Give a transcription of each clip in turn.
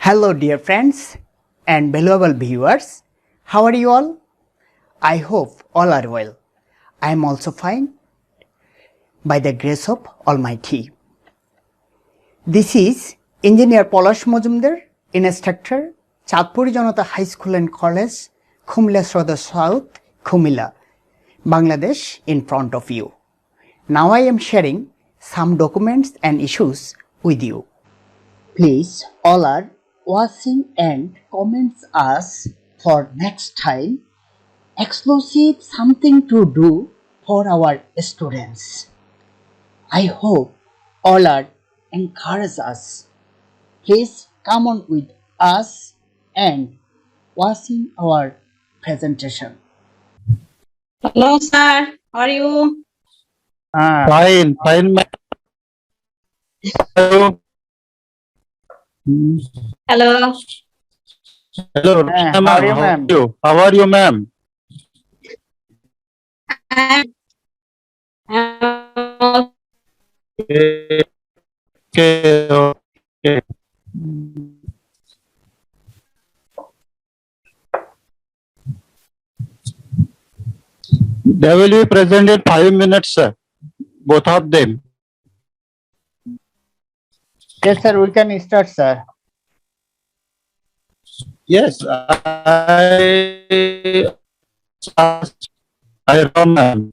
Hello, dear friends and valuable viewers. How are you all? I hope all are well. I am also fine by the grace of Almighty. This is Engineer Polash Mojumdar, Instructor, Chatpuri Janata High School and College, Kumila Srodha South, Kumila, Bangladesh in front of you. Now I am sharing some documents and issues with you. Please all are watching and comments us for next time exclusive something to do for our students. I hope all are encourage us. Please come on with us and watching our presentation. Hello, sir. How are you? Fine, ma'am. Hello. Hello. Hello, How are you, ma'am? How are you, ma'am? I'm Okay, okay. They will be present in 5 minutes, sir. Both of them. Yes, sir, we can start, sir. Yes, I know, ma'am.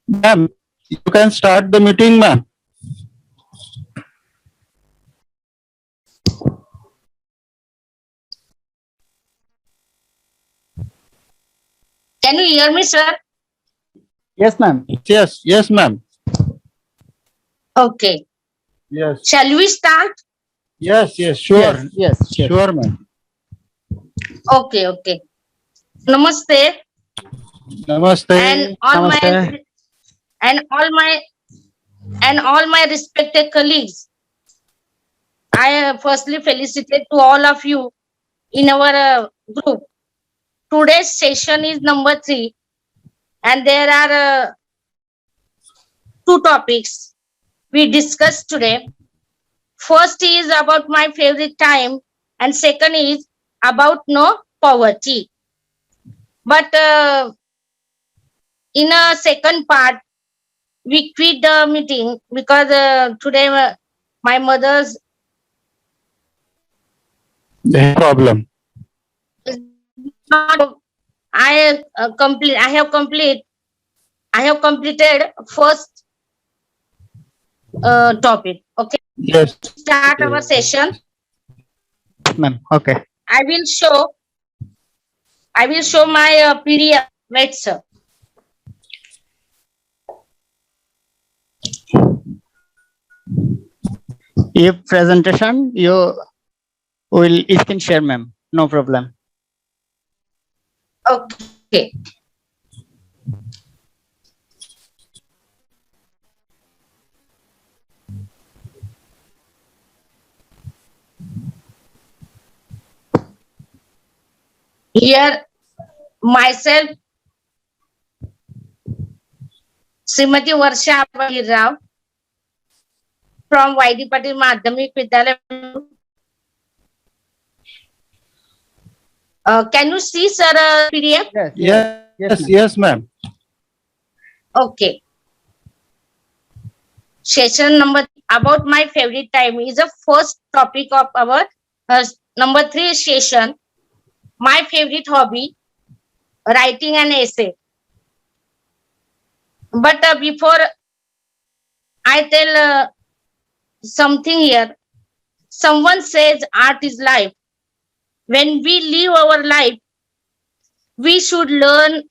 Ma'am, you can start the meeting, ma'am. Can you hear me, sir? Yes, ma'am. Yes, ma'am. Okay. Yes, Shall we start? sure. Yes. Sure, ma'am. Okay. Namaste. Namaste. And all my respected colleagues. I firstly felicitate to all of you in our group. Today's session is number 3, and there are 2 topics we discussed today. First is about my favorite time, and second is about no poverty. But in a second part, we quit the meeting because today my mother's No problem. I have completed first topic. Okay, Yes. start our session. Ma'am, okay. I will show my PDF. Wait, sir. If presentation, you will screen share, ma'am. No problem. Okay. Here, myself, Srimati Varsha Abhir Rao from YD Patil Madhyamik Vidyalaya. Can you see, sir, PDF? Yes, ma'am. Okay. Session number about my favorite time is the first topic of our number 3 session. My favorite hobby, writing an essay. But before I tell something here, someone says art is life. When we live our life, we should learn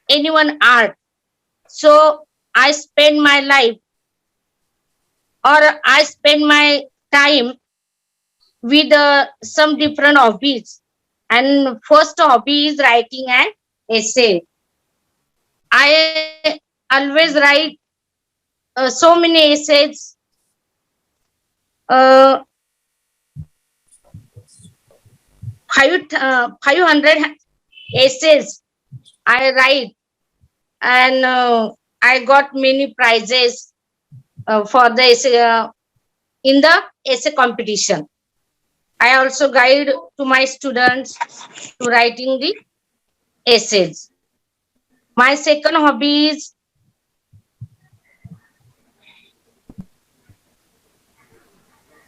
anyone art. So I spend my life or I spend my time with some different hobbies. And first hobby is writing an essay. I always write so many essays. 500 essays I write, and I got many prizes for the essay in the essay competition. I also guide to my students to writing the essays. My second hobby is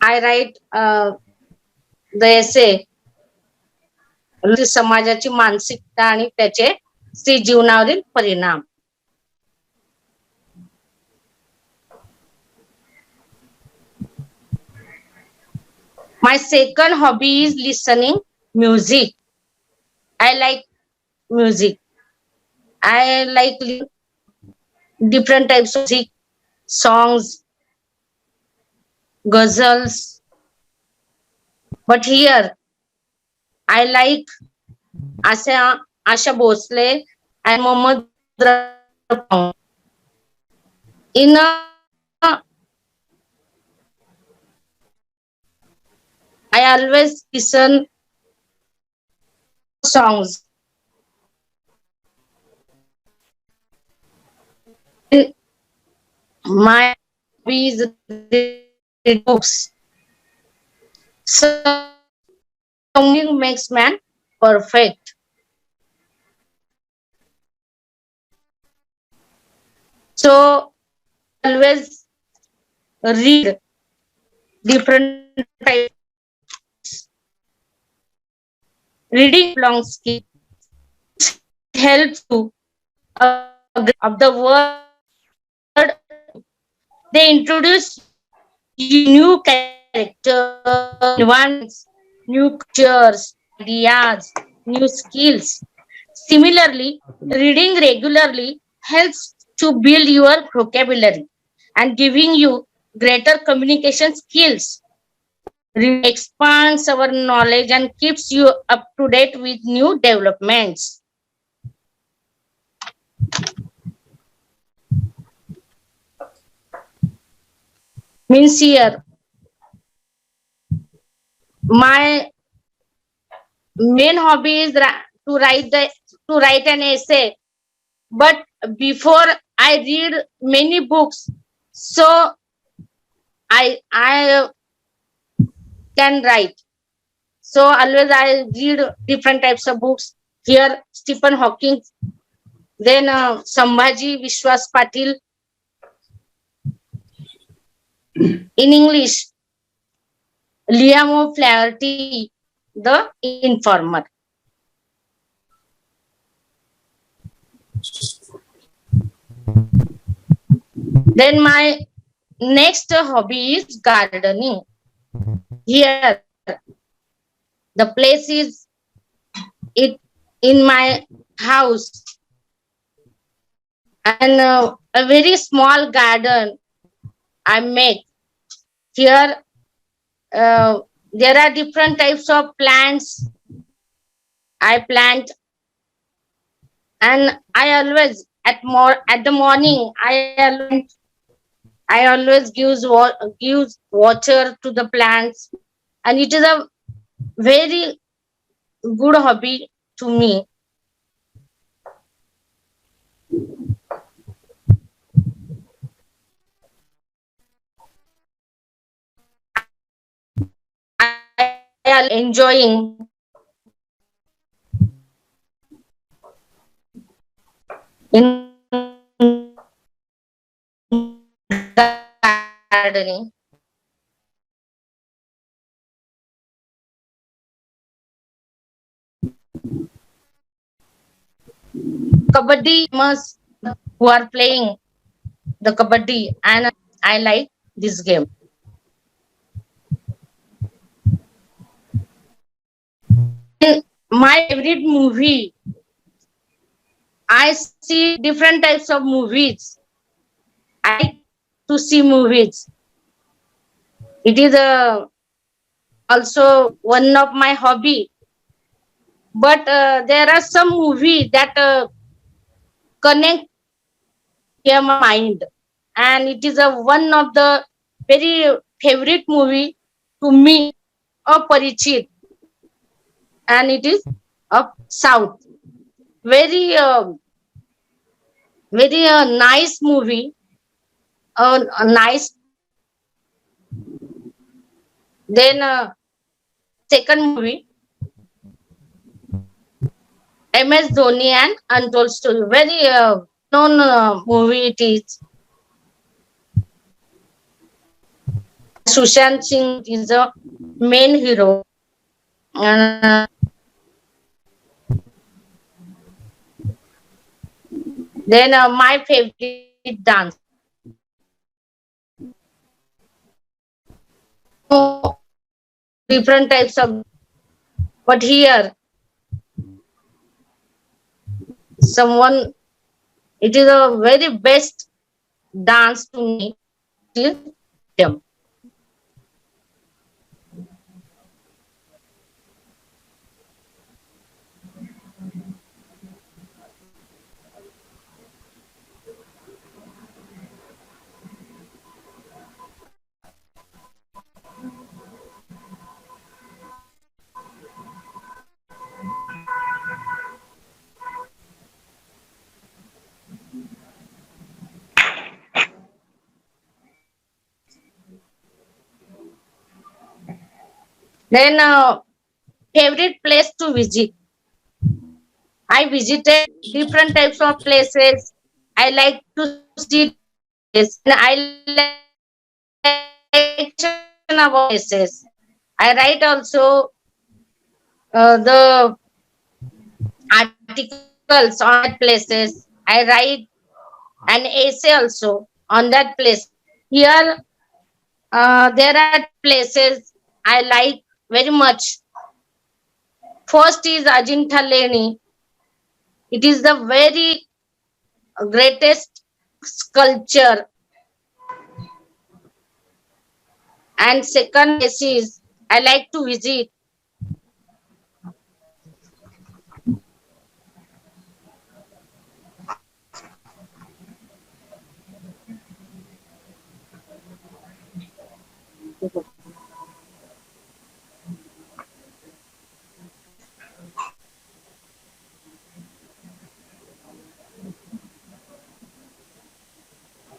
I write the essay समाजाची मानसिकता आणि त्याचे स्त्री जीवनावरील परिणाम. My second hobby is listening music. I like music. I like different types of music, songs, ghazals. But here, I like Asha Bhosle and Mohammad Rafi. In I always listen songs. My hobby is read books. So songing makes man perfect. So always read different types. Reading long skill helps to of the word. They introduce new characters, environments, new cultures, ideas, new skills. Similarly, reading regularly helps to build your vocabulary and giving you greater communication skills. Reading expands our knowledge and keeps you up to date with new developments. Means here, my main hobby is to write an essay. But before I read many books, so I can write. So always I read different types of books. Here Stephen Hawking, then Sambhaji Vishwas Patil. In English, Liam O'Flaherty, The Informer. Then my next hobby is gardening. Here, the place is it in my house, and a very small garden I make. Here, there are different types of plants I plant, and I always at the morning I always gives water to the plants, and it is a very good hobby to me. I am enjoying in gardening. Kabaddi must who are playing the kabaddi, and I like this game. In my favorite movie, I see different types of movies. I like to see movies. It is also one of my hobby. But there are some movies that connect your mind, and it is one of the very favorite movie to me, Parichit, and it is of South. Very very nice movie, a nice. Then second movie, MS Dhoni and Untold Story. Very known movie it is. Sushant Singh is the main hero. Then my favorite dance. Oh, different types of, but here someone, it is a very best dance to me. It is them. Then favorite place to visit. I visited different types of places. I like to see this. I like about places. I write also the articles on that places. I write an essay also on that place. Here, there are places I like very much. First is Ajinta Leni. It is the very greatest sculpture. And second place is I like to visit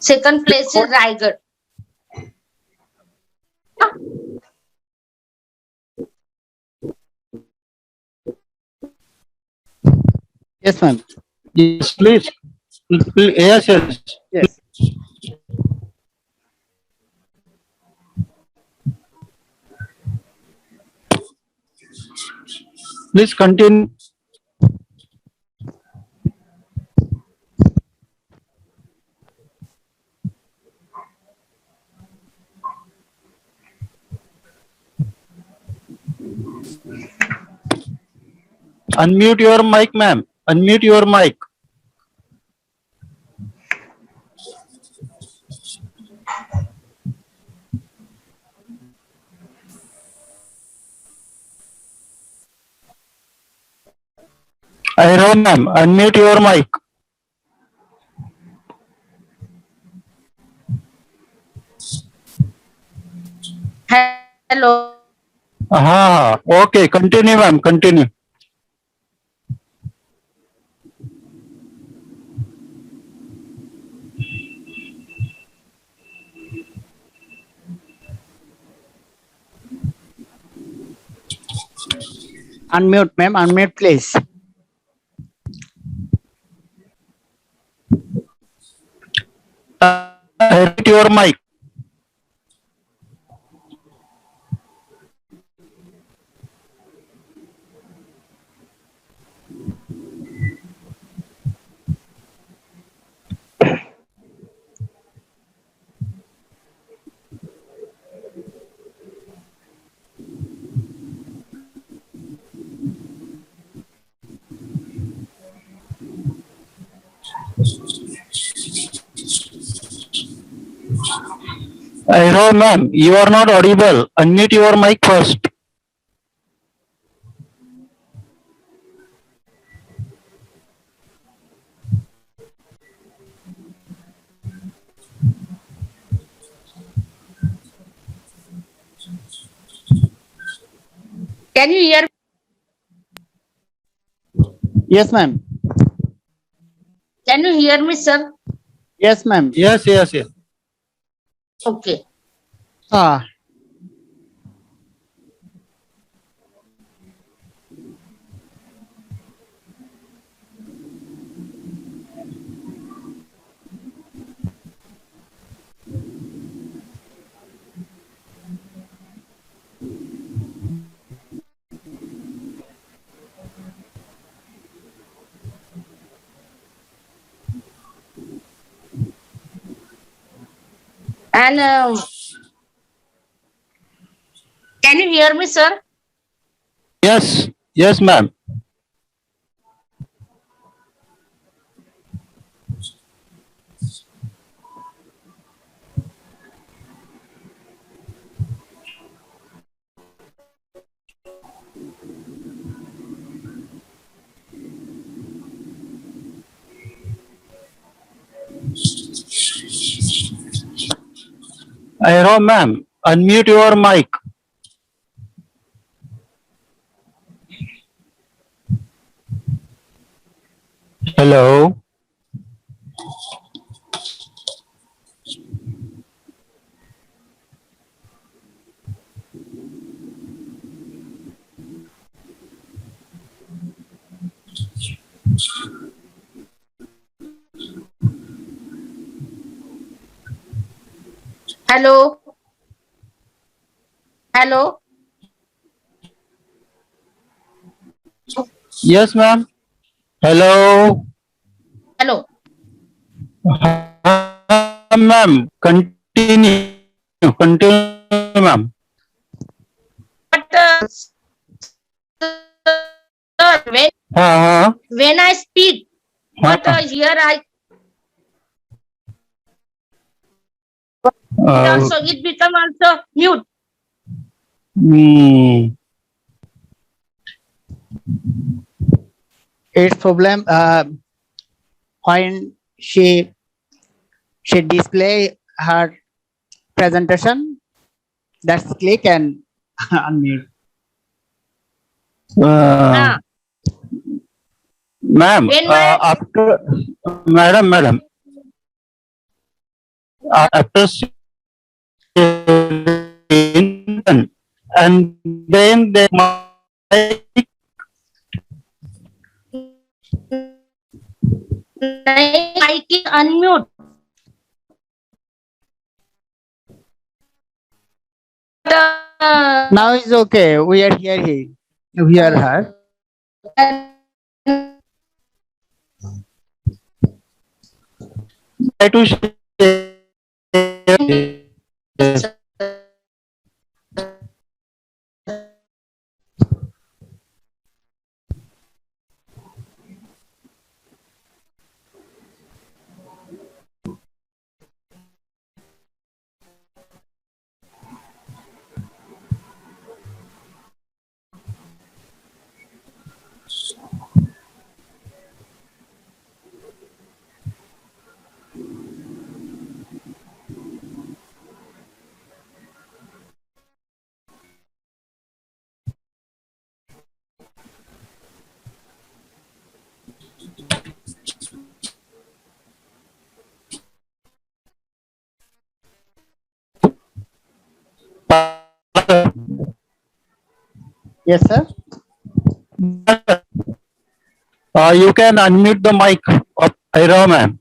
second place is Raigad. Yes, ma'am. Yes, please. Yes, yes. Yes. Please continue. Unmute your mic, ma'am. Unmute your mic. Iron ma'am, unmute your mic. Hello. Okay, continue, ma'am. Continue. Unmute, ma'am. Unmute, please. Unmute your mic. Iron ma'am, you are not audible. Unmute your mic first. Can you hear? Yes, ma'am. Can you hear me, sir? Yes, ma'am. Yes, yes, yes. Okay. Ah, Can you hear me, sir? Yes, yes, ma'am. Hello, ma'am. Unmute your mic. Hello. Hello, hello. Yes, ma'am. Hello. Hello. Ma'am. Continue. Continue, ma'am. But sir, Uh, when I speak, but here I uh, also it become also mute. hmm. Its problem when she display her presentation. That's click and unmute. Uh, Ah, ma'am, when my after madam, after saying and then they might mic is unmute. Now it's okay. We are here. We hear her. try to share. Yes, sir. You can unmute the mic of Ira, ma'am.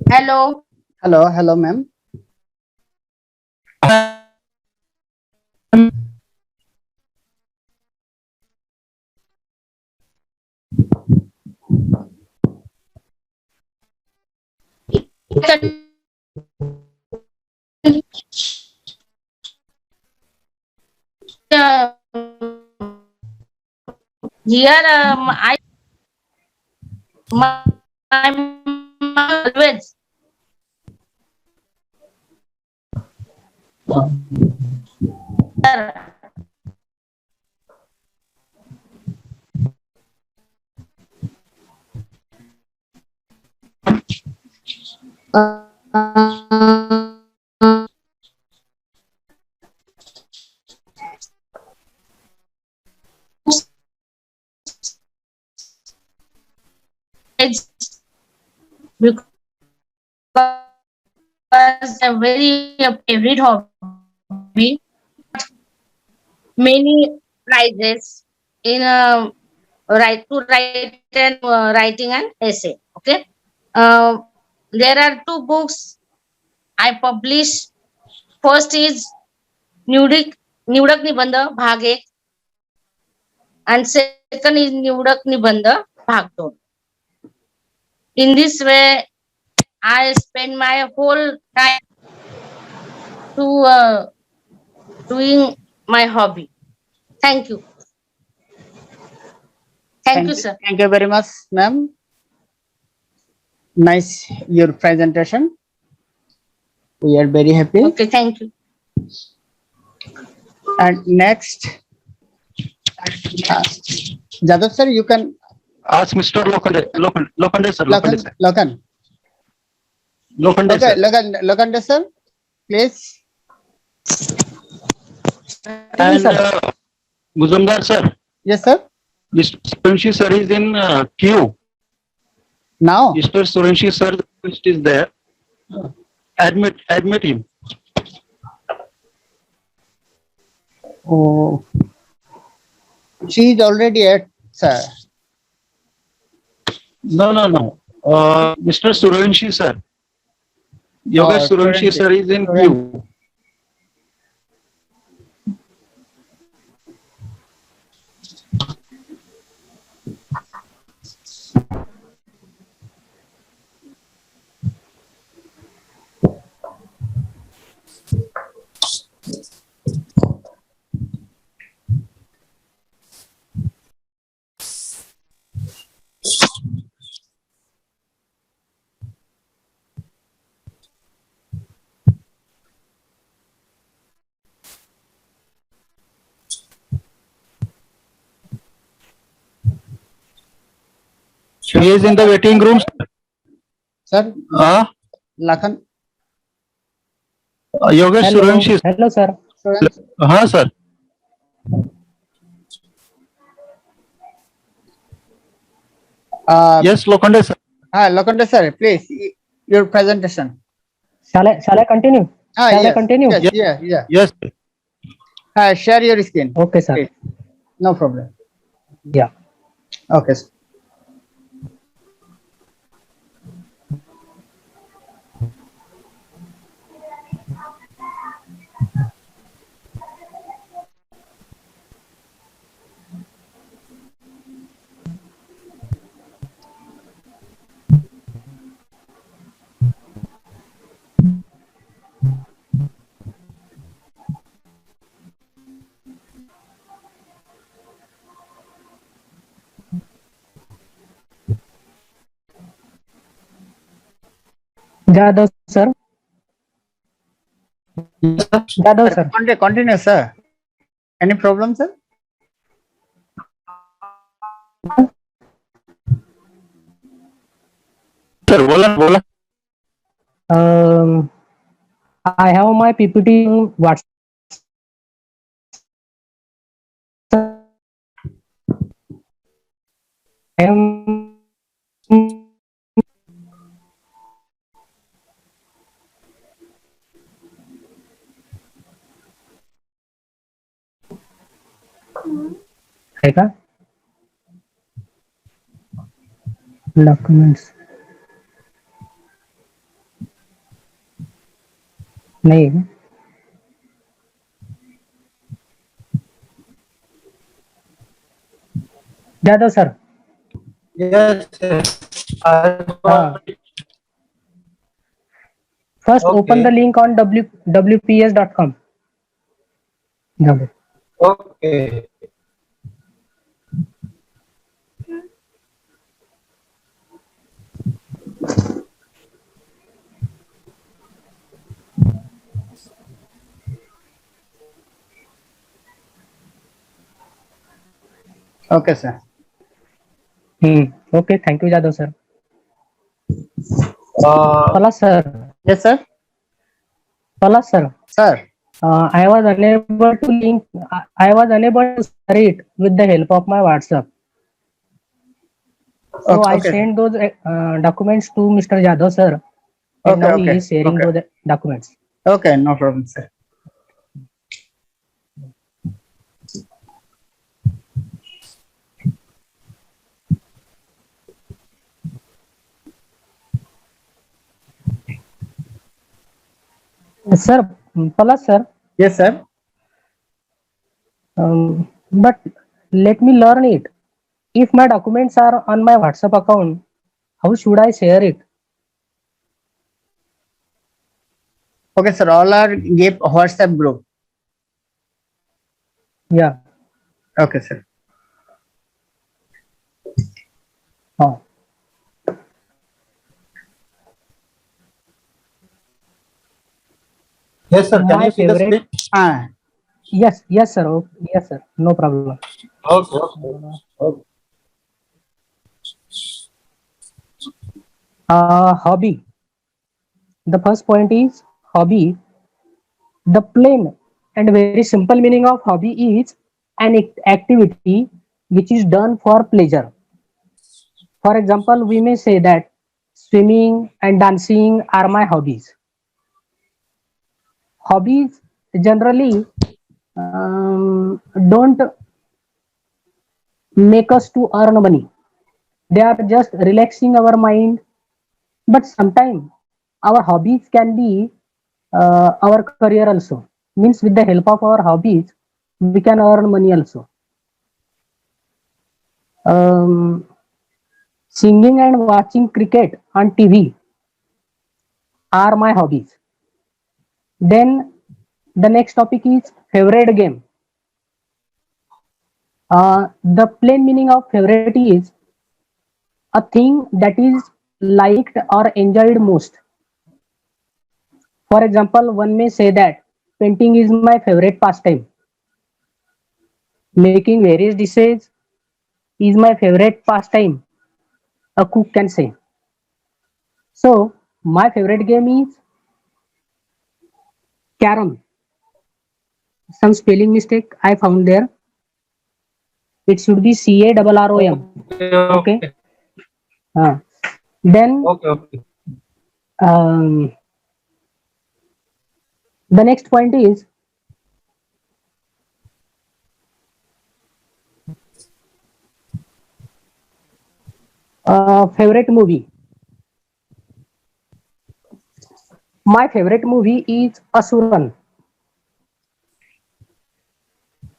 Hello. Hello, ma'am. Uh, here my always. Sir, it's because was a very favorite hobby. Many prizes in writing an essay. Okay, uh, there are two books I published. First is निवडक निवडक निबंध भाग 1 and second is निवडक निबंध भाग 2. In this way, I spend my whole time to doing my hobby. Thank you. Thank you, sir. Thank you very much, ma'am. Nice your presentation. We are very happy. Okay, thank you. And next, Jadhav sir, you can Ask Mr. Lokande sir. Lokande sir. Lokan. Lokande Okay, sir. Lokande sir, please. And Muzumdar sir. Yes, sir. Mr. Suranshi sir is in queue. Now, Mr. Suranshi sir is there. Admit him. oh, she is already at, sir. No. Mr. Suranshi sir. Yogesh Suranshi sir is in queue. He is in the waiting room. Sir, Lakhan. Yogesh Suranshi. Hello, sir. हाँ sir. Yes, Lokande sir. Lokande sir, please, your presentation. Shall I continue? Shall I Yes, continue? Yes. Yes. Share your screen. Okay, sir. Please. No problem. Yeah. Okay, sir. Jadhav, sir. Jadhav, sir. Continue, sir. Any problem, sir? Sir, बोला. I have my PPT in WhatsApp. I am है का documents नहीं है Jadhav sir Yes. first open the link on wps.com. Okay. Okay, sir. Okay, thank you, Jadhav sir. Palas sir. Yes, sir. Palas sir. Sir. I was unable to link. I was unable to share it with the help of my WhatsApp. So I Okay. sent those documents to Mr. Jadhav sir and Okay, now he okay, is sharing okay. those documents. Okay, no problem, sir. Sir, Palas sir, Yes, sir. but let me learn it. If my documents are on my WhatsApp account, how should I share it? Okay, sir. All are give WhatsApp group. Yeah. Okay, sir. Oh. Yes, sir. Can My you see the favorite. screen? Ah, Yes, yes, sir. Oh, yes, sir. No problem. Okay. Okay. Okay. Hobby. The first point is hobby. The plain and very simple meaning of hobby is an activity which is done for pleasure. For example, we may say that swimming and dancing are my hobbies. Hobbies generally don't make us to earn money. They are just relaxing our mind. But sometimes our hobbies can be our career also. Means with the help of our hobbies, we can earn money also. Um, Singing and watching cricket on TV are my hobbies. Then the next topic is favorite game. The plain meaning of favorite is a thing that is liked or enjoyed most. For example, one may say that painting is my favorite pastime. Making various dishes is my favorite pastime, a cook can say. So, my favorite game is carom. Some spelling mistake I found there. It should be CARROM. Okay. Okay. Okay. Uh, then Okay. Okay. um, the next point is favorite movie. My favorite movie is Asuran.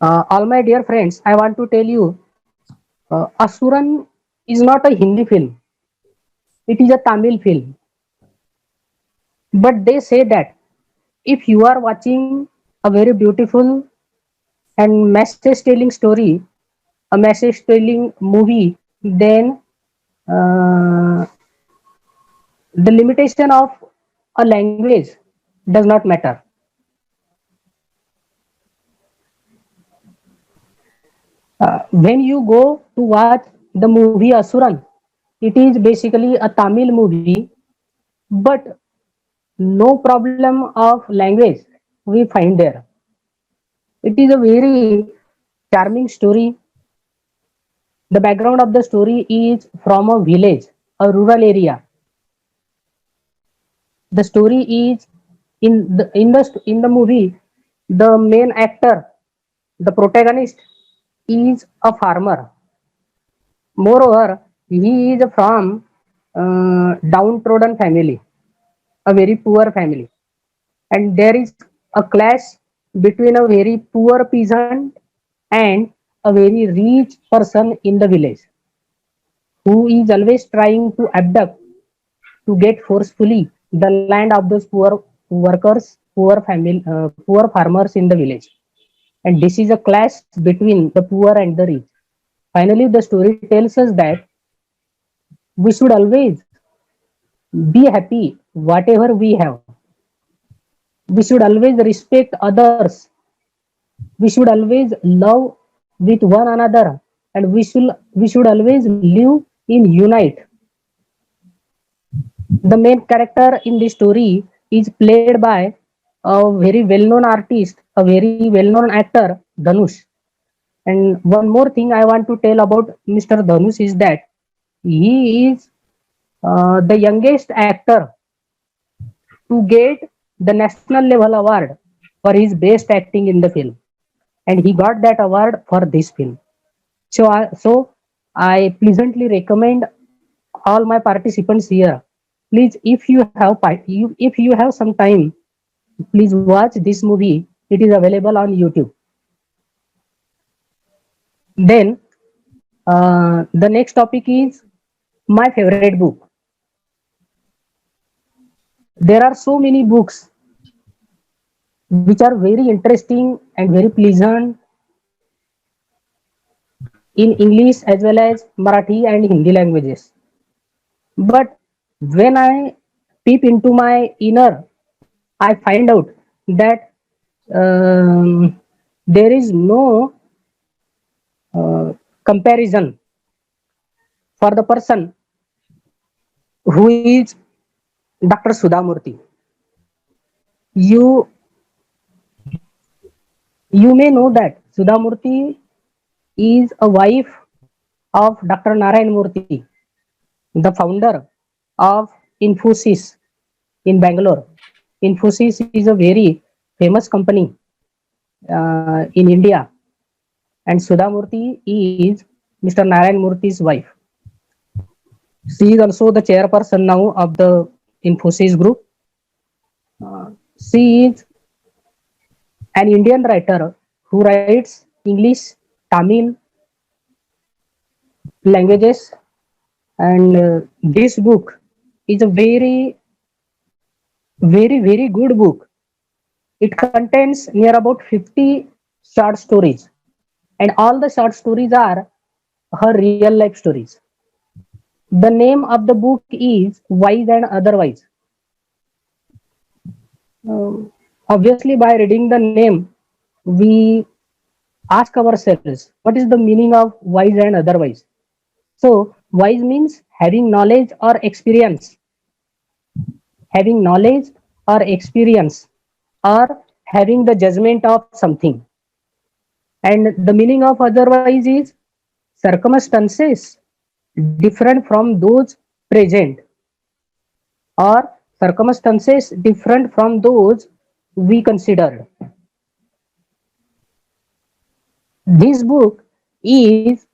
All my dear friends, I want to tell you, Asuran is not a Hindi film. It is a Tamil film. But they say that if you are watching a very beautiful and message telling story, a message telling movie, then uh, the limitation of a language does not matter. When you go to watch the movie Asuran, it is basically a Tamil movie, but no problem of language we find there. It is a very charming story. The background of the story is from a village, a rural area. The story is in the movie, the main actor, the protagonist, is a farmer. Moreover, he is from downtrodden family, a very poor family, and there is a clash between a very poor peasant and a very rich person in the village, who is always trying to abduct to get forcefully the land of those poor workers, poor farmers in the village. And this is a clash between the poor and the rich. Finally, the story tells us that we should always be happy whatever we have. We should always respect others. We should always love with one another, and we should always live in unite. The main character in the story is played by a very well-known artist, a very well-known actor, Dhanush. And one more thing I want to tell about Mr. Dhanush is that he is the youngest actor to get the national level award for his best acting in the film, and he got that award for this film. So I pleasantly recommend all my participants here. Please, if you have some time, please watch this movie. It is available on YouTube. Then the next topic is my favorite book. There are so many books which are very interesting and very pleasant in English as well as Marathi and Hindi languages. But when I peep into my inner, I find out that there is no comparison for the person who is Dr. Sudha Murthy. You may know that Sudha Murthy is a wife of Dr. Narayan Murthy, the founder of Infosys in Bangalore. Infosys is a very famous company in India, and Sudha Murthy is Mr. Narayan Murthy's wife. She is also the chairperson now of the Infosys group. She is an Indian writer who writes English, Tamil languages, and this book is a very good book. It contains near about 50 short stories, and all the short stories are her real life stories. The name of the book is Wise and Otherwise. Obviously, by reading the name, we ask ourselves, what is the meaning of wise and otherwise? So, wise means having knowledge or experience. Having knowledge or experience, or having the judgment of something. And the meaning of otherwise is circumstances different from those present, or circumstances different from those we considered. This book is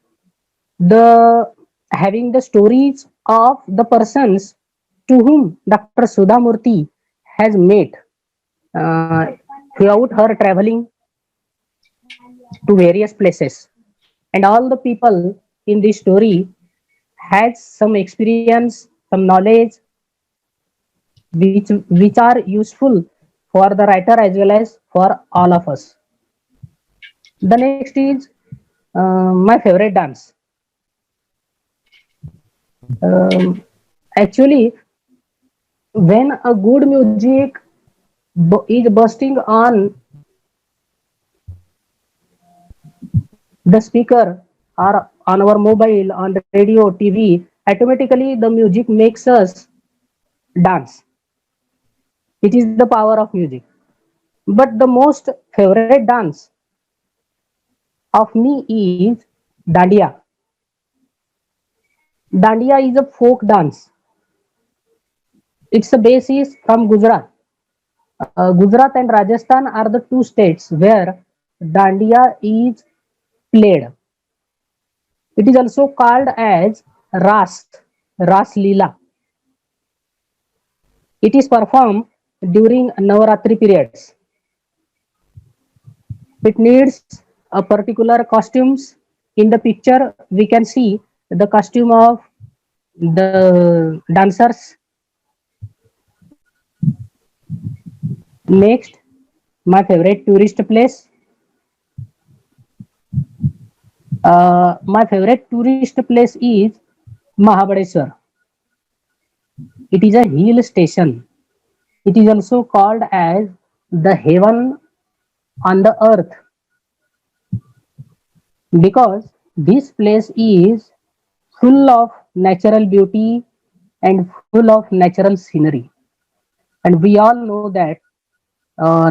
the having the stories of the persons to whom Dr. Sudha Murthy has met throughout her traveling to various places, and all the people in this story has some experience, some knowledge, which are useful for the writer as well as for all of us. The next is my favorite dance. Actually, when a good music is bursting on the speaker or on our mobile, on the radio, TV, automatically the music makes us dance. It is the power of music. But the most favorite dance of me is Dandiya. Dandiya is a folk dance. Its base is from Gujarat. Gujarat and Rajasthan are the two states where Dandiya is played. It is also called as Ras Leela. It is performed during Navaratri periods. It needs a particular costumes. In the picture, we can see the costume of the dancers. Next, my favorite tourist place. My favorite tourist place is Mahabaleshwar. It is a hill station. It is also called as the heaven on the earth, because this place is full of natural beauty and full of natural scenery. And we all know that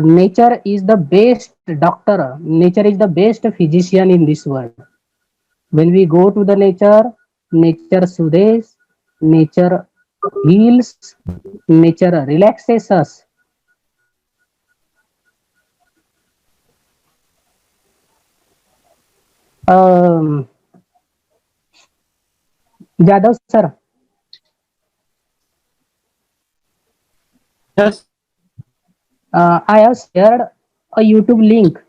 nature is the best doctor, nature is the best physician in this world. When we go to the nature, nature soothes, nature heals, nature relaxes us. Um, Jadhav sir, Yes. I have shared a YouTube link.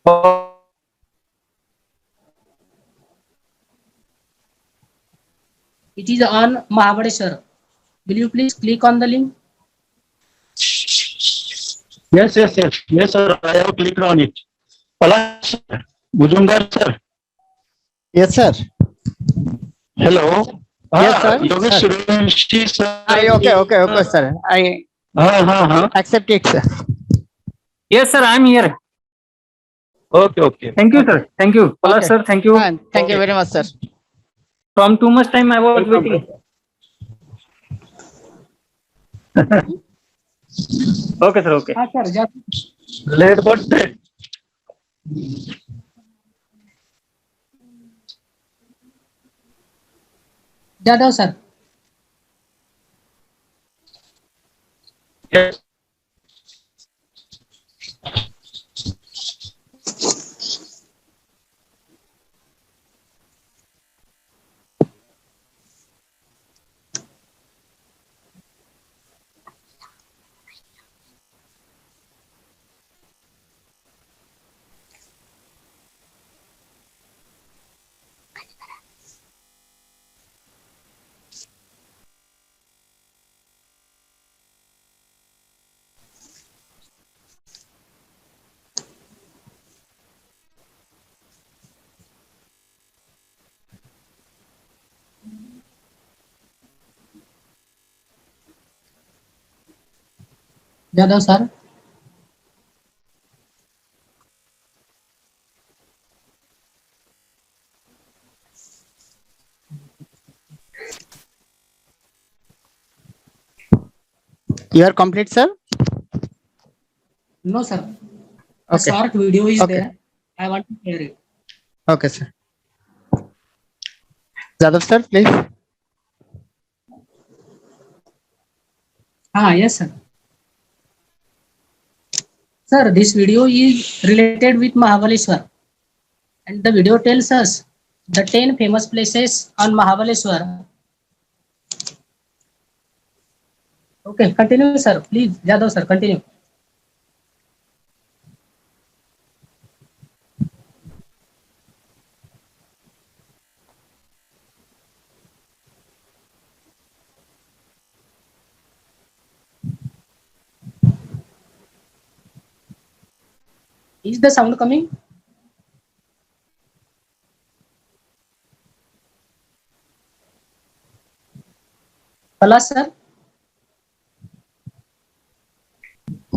Oh, It is on Mahabaleshwar. Will you please click on the link? yes, sir. I have clicked on it. Palash, sir. Mujumdar, sir. Yes, sir. Hello. Yes, sir. Yogesh Sir. Suryanshi, sir. Okay, sir. I हाँ. accept it, sir. Yes, sir, I'm here. Okay. Thank you, Okay. sir. Thank you. Palash, Okay. sir, thank you. Thank you very much, sir. From too much time I was Welcome. waiting. Okay, sir, okay. हाँ sir Late but great. Jadhav sir Yes. Jadhav sir You are complete, sir? No, sir. A Okay. short video is Okay. there. I want to share it. Okay, sir. Jadhav, sir, please. Yes, sir. Sir, this video is related with Mahabaleshwar. And the video tells us the 10 famous places on Mahabaleshwar. Okay, continue, sir. Please, Jadhav, sir, continue. Is the sound coming? Palash, sir.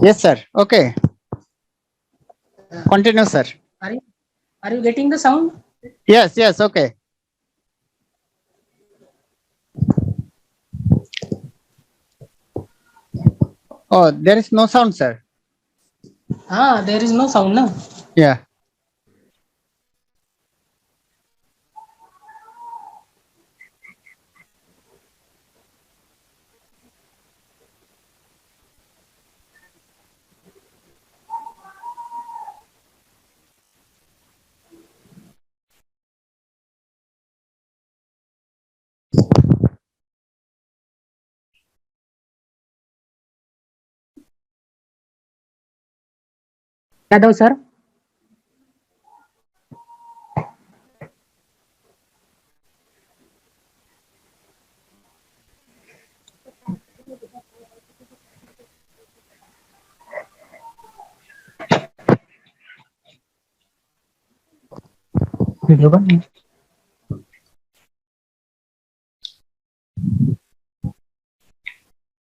Yes, sir. Okay. Continue, sir. Are you getting the sound? Yes, okay. Oh, there is no sound, sir. There is no sound, no? Yeah. Jadhav, sir. Video bang.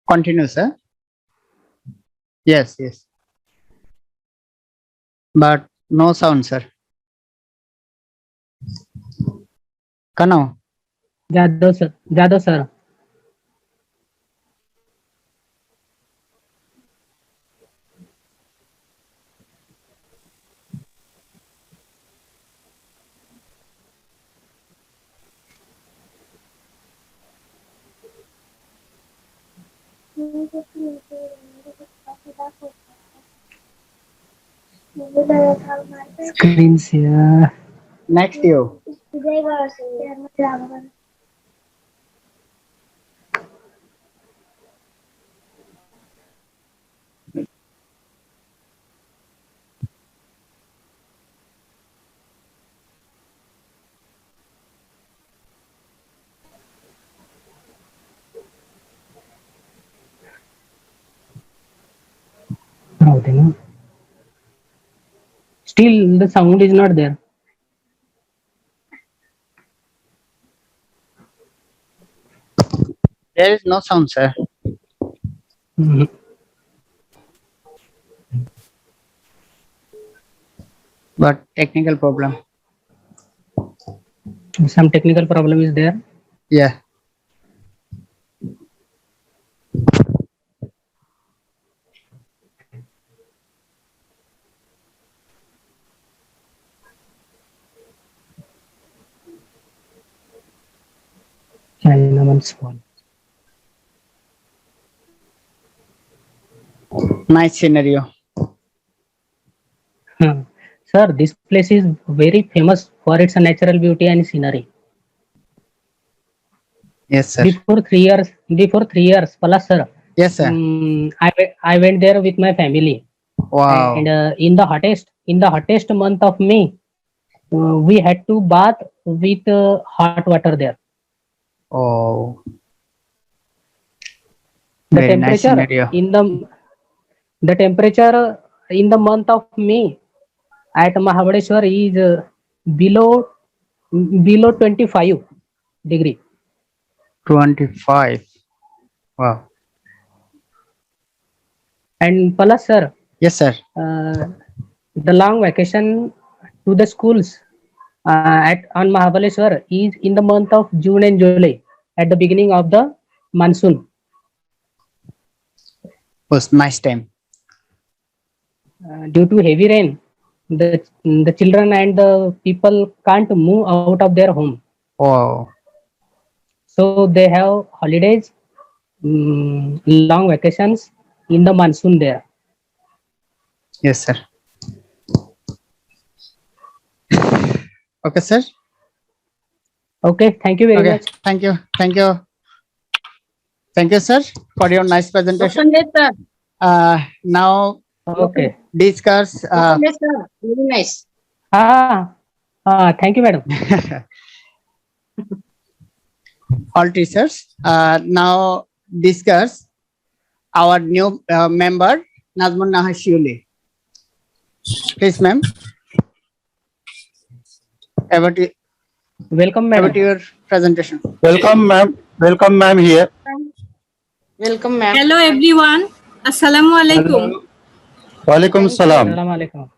Continue, sir. Yes. But no sound, sir. Kano. Jadhav, sir. Jadhav, sir. Screen share. Next you. Still, the sound is not there. There is no sound, sir. Mhm. But technical problem. Some technical problem is there. Yeah. Chinaman's phone. Nice scenario. Sir, this place is very famous for its natural beauty and scenery. Yes, sir. Before 3 years, plus sir, Yes, sir. I went there with my family, Wow. and in the hottest month of May, we had to bath with hot water there. Oh, The very nice temperature scenario. the temperature in the month of May at Mahabaleshwar is below 25 degree. 25. Wow. And plus sir, Yes, sir. the long vacation to the schools on Mahabaleshwar is in the month of June and July at the beginning of the monsoon. Was nice time. Due to heavy rain, the children and the people can't move out of their home, Wow. so they have holidays, long vacations in the monsoon there. Yes, sir. Okay, sir. Okay, thank you very Okay. much. Thank you. Thank you. Thank you, sir, for your nice presentation. Yes, sir. Now Okay. discuss. Yes, sir. Very nice. Thank you, madam. All teachers. Now discuss our new member Nazmun Naha Shiuli. Please, ma'am. About Welcome, madam. your presentation. Welcome, ma'am. Welcome, ma'am, here. Welcome, ma'am. Hello everyone. Assalamu alaikum. Walaikum salam. Assalamu alaikum.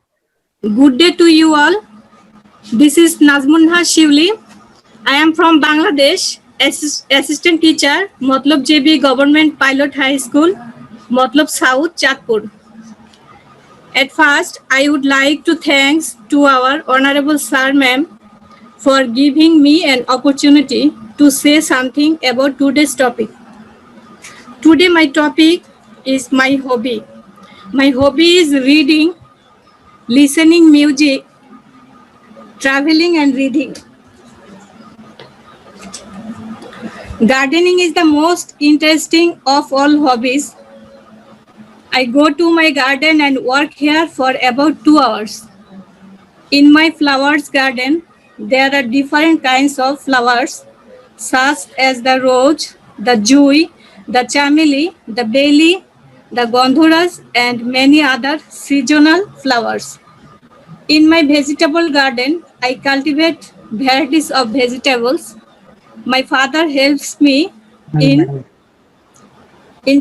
Good day to you all. This is Nazmunha Shivli. I am from Bangladesh, assistant teacher, Matlab JB Government Pilot High School, Matlab South, Chatpur. At first, I would like to thanks to our honorable sir ma'am for giving me an opportunity to say something about today's topic. Today my topic is my hobby. My hobby is reading, listening music, traveling and reading. Gardening is the most interesting of all hobbies. I go to my garden and work here for about 2 hours. In my flowers garden, there are different kinds of flowers, such as the rose, the jui, the chameli, the bailey, the gondhuras, and many other seasonal flowers. In my vegetable garden, I cultivate varieties of vegetables. My father helps me in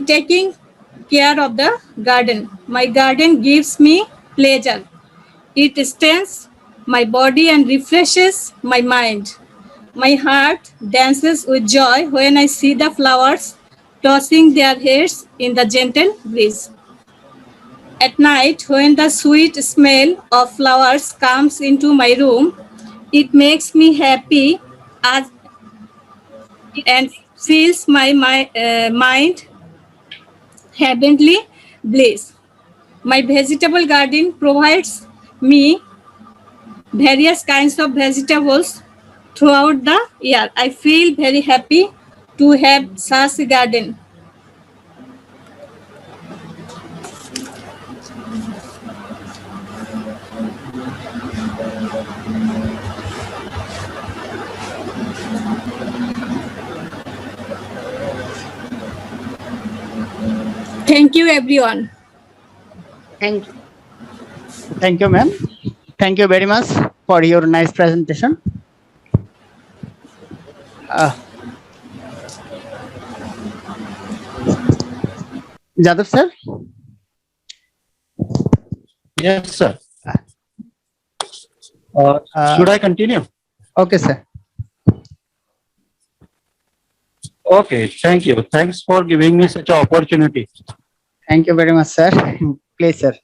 taking care of the garden. My garden gives me pleasure. It strengthens my body and refreshes my mind. My heart dances with joy when I see the flowers tossing their heads in the gentle breeze. At night, when the sweet smell of flowers comes into my room, it makes me happy as and fills my mind heavenly bliss. My vegetable garden provides me various kinds of vegetables throughout the year. I feel very happy to have such a garden. Thank you, everyone. Thank you. Thank you, ma'am. Thank you very much for your nice presentation. Jadhav sir, Yes, sir. Should I continue? okay, sir. Okay, thank you. Thanks for giving me such an opportunity. Thank you very much, sir. Please, sir.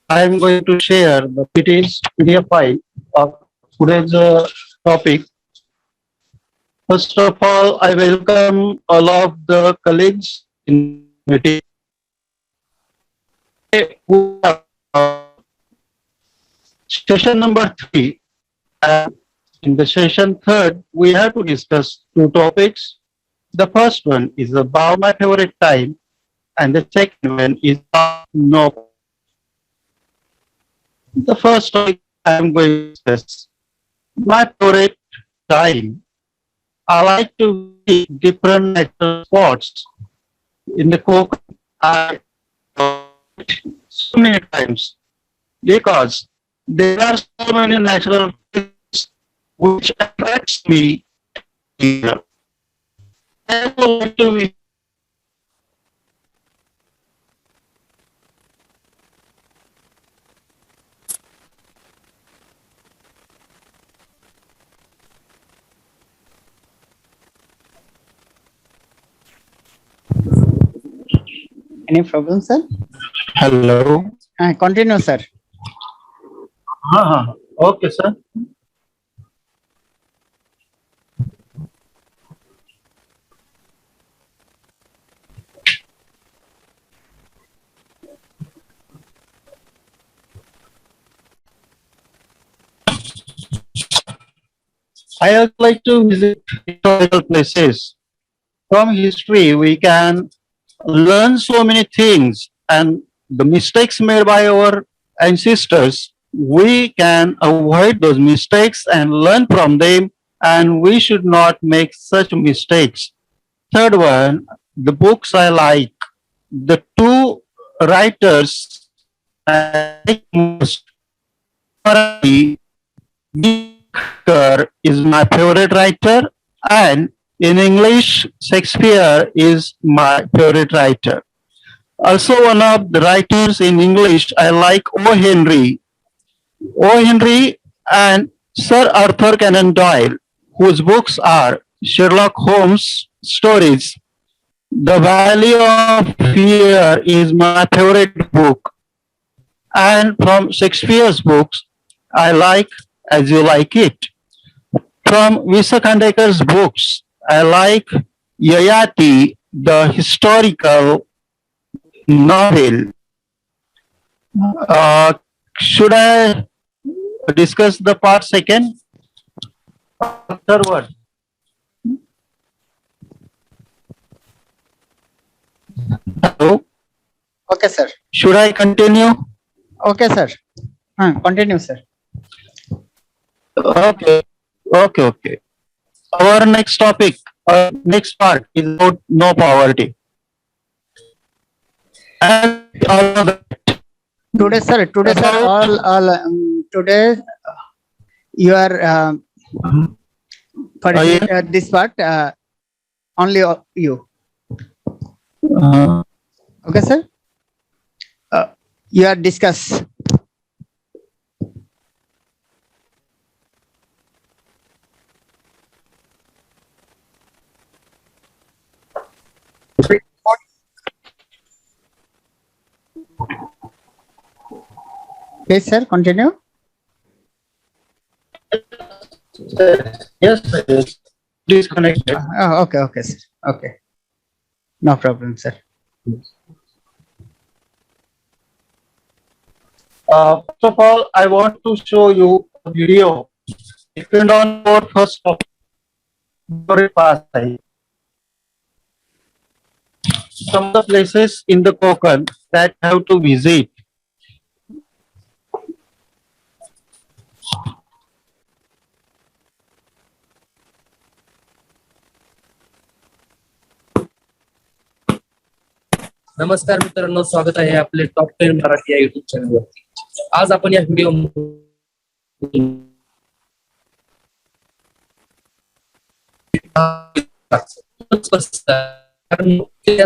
I am going to share the PDF file of today's topic. First of all, I welcome all of the colleagues in the meeting. Who are, Session number 3. In the session 3rd, we have to discuss 2 topics. The first one is about my favorite time, and the second one is about no. The first topic I am going to discuss my favorite time. I like to see different natural spots in the Konkan. I so many times because there are so many natural things which attracts me here. I would like to be Any problem, sir? hello. Continue, sir. Okay, sir. I also like to visit historical places. From history, we can learn so many things, and the mistakes made by our ancestors, we can avoid those mistakes and learn from them, and we should not make such mistakes. Third one, the books I like. The 2 writers I like most. Dickens is my favorite writer, and in English, Shakespeare is my favorite writer. Also, one of the writers in English I like O. Henry. O. Henry and Sir Arthur Conan Doyle, whose books are Sherlock Holmes stories. The Valley of Fear is my favorite book. And from Shakespeare's books, I like As You Like It. From Visa Khandekar's books, I like Yayati, the historical novel. Should I discuss the part second? Third one. Hello, Okay, sir. should I continue? Okay, sir. Continue, sir. Okay, okay. Our next topic, next part is about no poverty. And all of that, Today, sir. Today, sir. Today, you are for yeah. this part. Only you. uh, Okay, sir. You are discuss. Please, sir, continue. Yes, sir. Yes. Please connect it. Okay, okay, sir. Okay. No problem, sir. First of all, I want to show you a video. Depend on your first of very fast. Some of the places in the Konkan that have to visit. नमस्कार मित्रांनो, स्वागत आहे आपले top 10 Marathi या YouTube चॅनलवरती. आज आपण या व्हिडिओ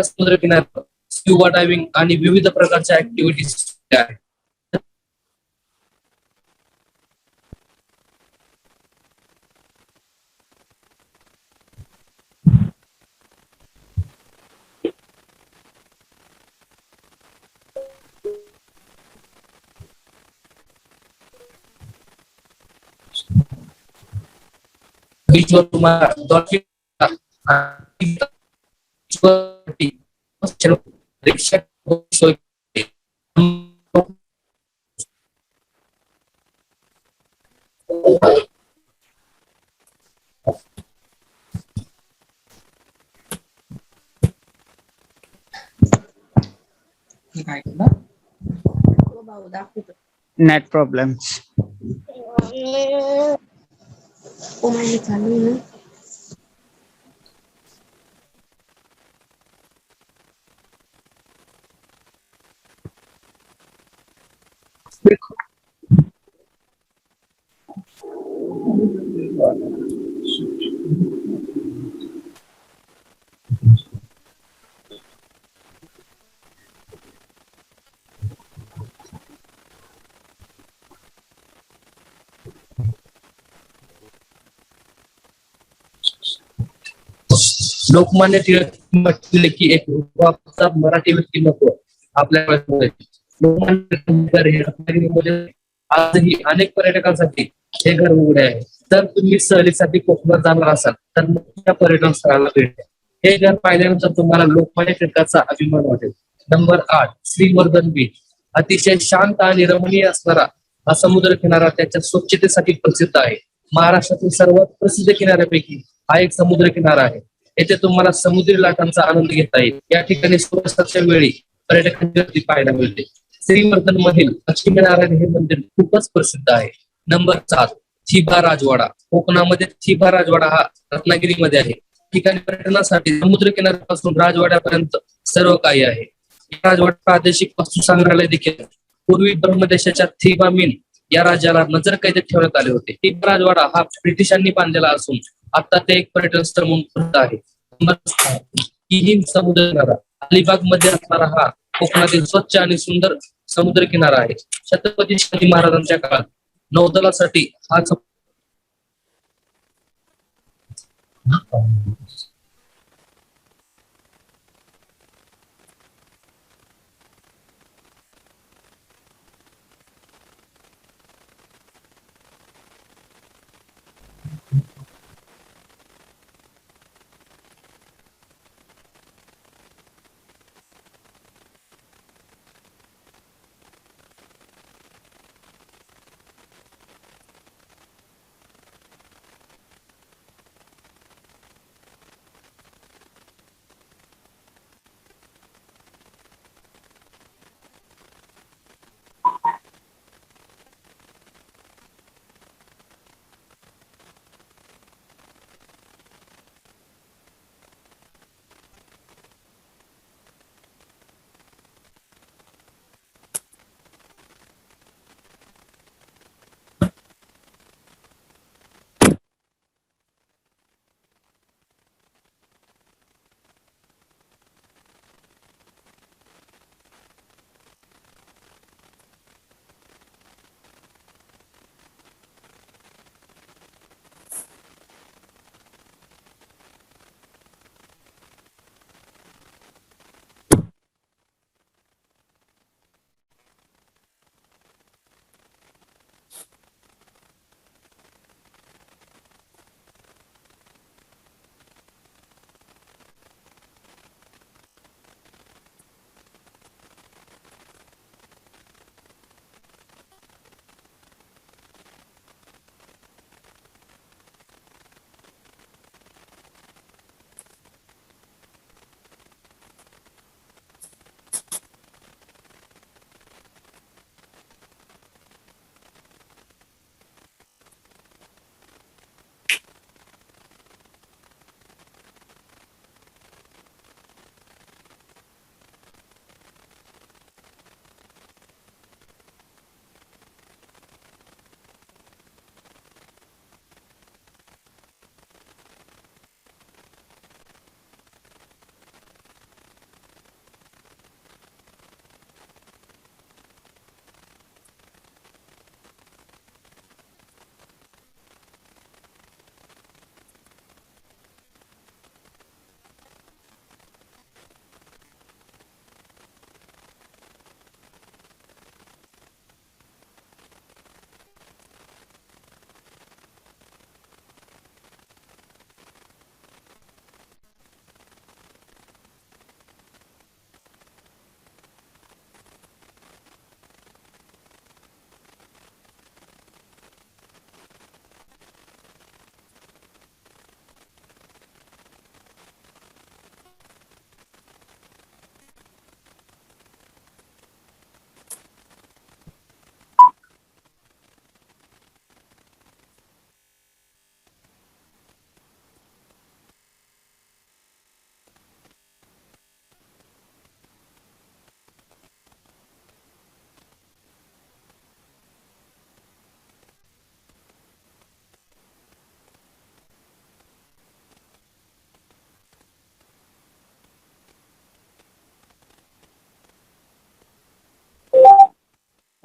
समुद्र किनाऱ्यावर स्क्युबा डायव्हिंग आणि विविध प्रकारच्या ऍक्टिव्हिटीज आहेत. बीचवर तुम्हाला डॉल्फिन रिक्षा सोय Net problems. लोकमान्य टिळक म्हटले की एक रूपाचा मराठी व्यक्तिमत्व आपल्याकडे. लोकमान्य टिळक हे रत्नागिरीमध्ये आजही अनेक पर्यटकांसाठी हे घर उघडे आहे. जर तुम्ही सहलीसाठी कोकणात जाणार असाल तर त्या पर्यटन स्थळाला भेट द्या. हे घर पाहिल्यानंतर तुम्हाला लोकमान्य टिळकाचा अभिमान वाटेल. नंबर 8 श्रीवर्धन बीच. अतिशय शांत आणि रमणीय असणारा हा समुद्र किनारा त्याच्या स्वच्छतेसाठी प्रसिद्ध आहे. महाराष्ट्रातील सर्वात प्रसिद्ध किनाऱ्यापैकी हा एक समुद्र किनारा आहे. येथे तुम्हाला समुद्री लाटांचा आनंद घेता येईल. या ठिकाणी सूर्यास्ताच्या वेळी पर्यटकांची गर्दी पाहायला मिळते. श्रीवर्धन मधील लक्ष्मीनारायण हे मंदिर खूपच प्रसिद्ध आहे. नंबर 7 थिबा राजवाडा. कोकणामध्ये थिबा राजवाडा हा रत्नागिरीमध्ये आहे. ठिकाणी पर्यटनासाठी समुद्र किनाऱ्यापासून राजवाड्यापर्यंत सर्व काही आहे. राजवाडा प्रादेशिक वस्तू संग्रहालय देखील. पूर्वी ब्रह्मदेशाच्या थिबा मीन या राज्याला नजर कैदेत ठेवण्यात आले होते. थिबा राजवाडा हा ब्रिटिशांनी बांधलेला असून आता ते एक पर्यटन स्थळ म्हणून प्रसिद्ध आहे. किहिम समुद्र किनारा. अलिबाग मध्ये असणारा हा कोकणातील स्वच्छ आणि सुंदर समुद्र किनारा आहे. छत्रपती शिवाजी महाराजांच्या काळात नौदलासाठी हा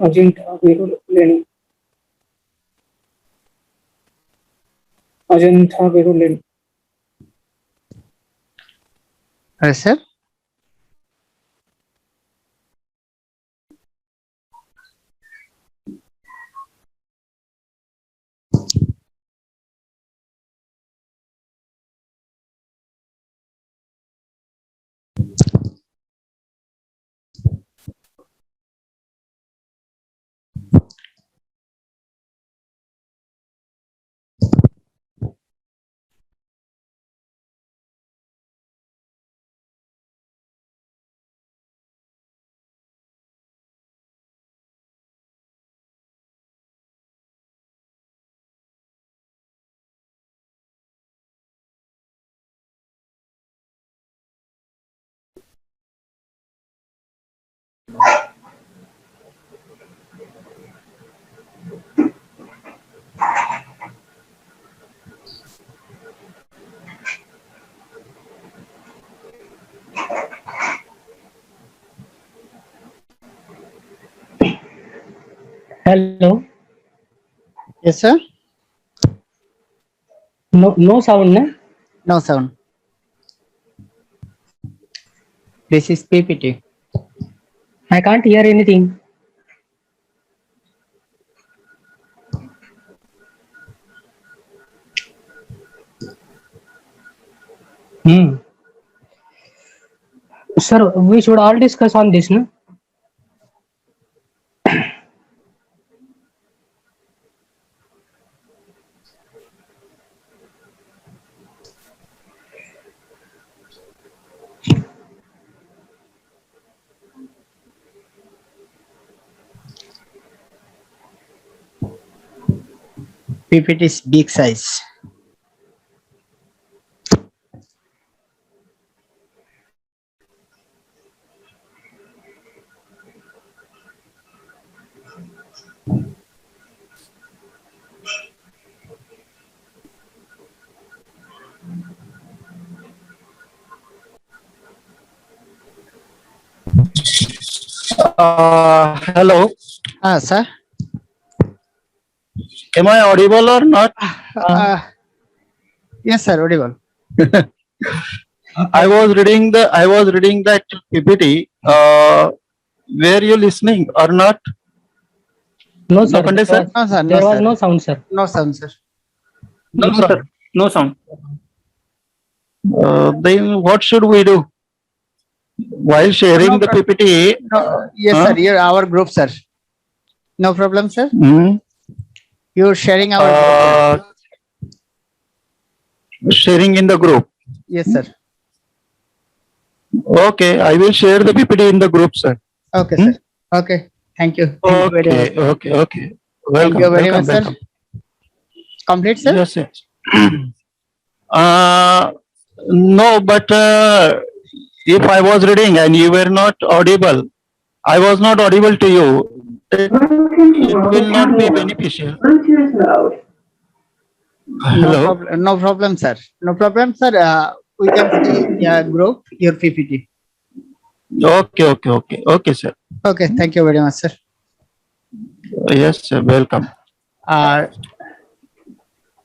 अजिंठा वेरूळ लेणी. अजिंठा वेरूळ लेणी. Sir. Hello. Yes, sir. No sound, na? No sound. This is PPT. I can't hear anything. Sir, we should all discuss on this, no? PPT is big size. Hello. Sir. Am I audible or not? Yes, sir. Audible. I was reading that PPT. Were you listening or not? No, sir. Lokande sir? No, sir. There No, was sir. no sound, sir. No sound, sir. No, sir. No sound. Then what should we do? While sharing the PPT, No, yes, Huh? sir. You're our group, sir. No problem, sir. hmm, You're sharing our group. uh, sharing in the group. Yes, sir. Okay, I will share the PPT in the group, sir. Okay, sir. Okay. Thank you. Thank you very much. Okay. Welcome. you very welcome, much, sir. welcome. Complete, sir? Yes, yes. No, but if I was reading and you were not audible, I was not audible to you, it will not be beneficial. Hello. No problem, sir. No problem, sir. We can see group your PPT. Okay, sir. Okay. Thank you very much, sir. Yes, sir. Welcome.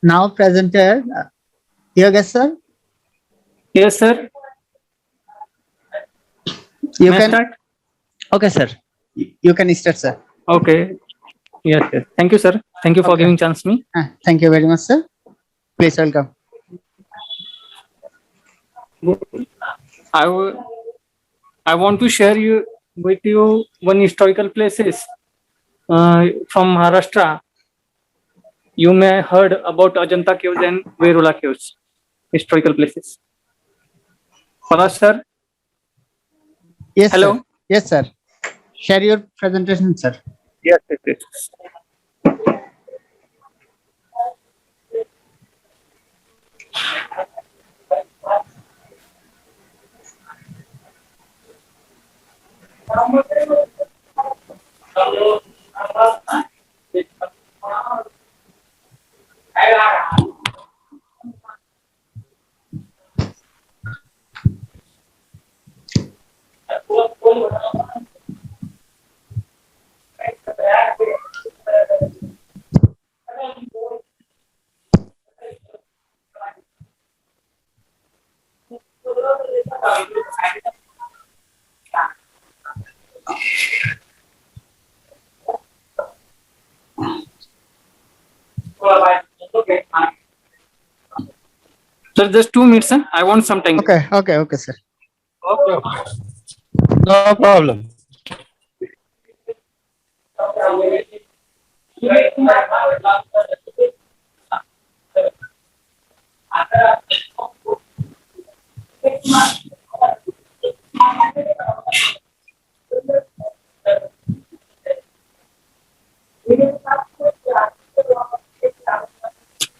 Now presenter, Yogesh, sir. Yes, sir. You May I can. start? Okay, sir. You can start, sir. Okay. Yes, yes. Thank you, sir. Thank you for Okay. giving chance me. Thank you very much, sir. Please welcome. I want to share with you one historical places from Maharashtra. You may heard about Ajanta caves and Verula caves, historical places. Paras sir, Yes, Hello. sir. Yes, sir. Share your presentation, sir. yes, yes, yes. Sir, just 2 minutes, sir. I want some time. Okay, sir. Okay. No problem.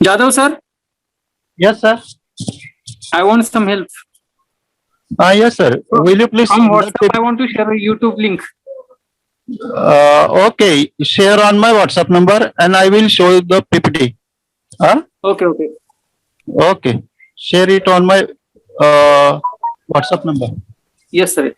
Jadhav, sir, Yes, sir. I want some help. Yes, sir. Will you please From send that WhatsApp, I want to share a YouTube link. okay, share on my WhatsApp number and I will show you the PPT. Huh? Okay, okay. Okay. Share it on my WhatsApp number. Yes, sir.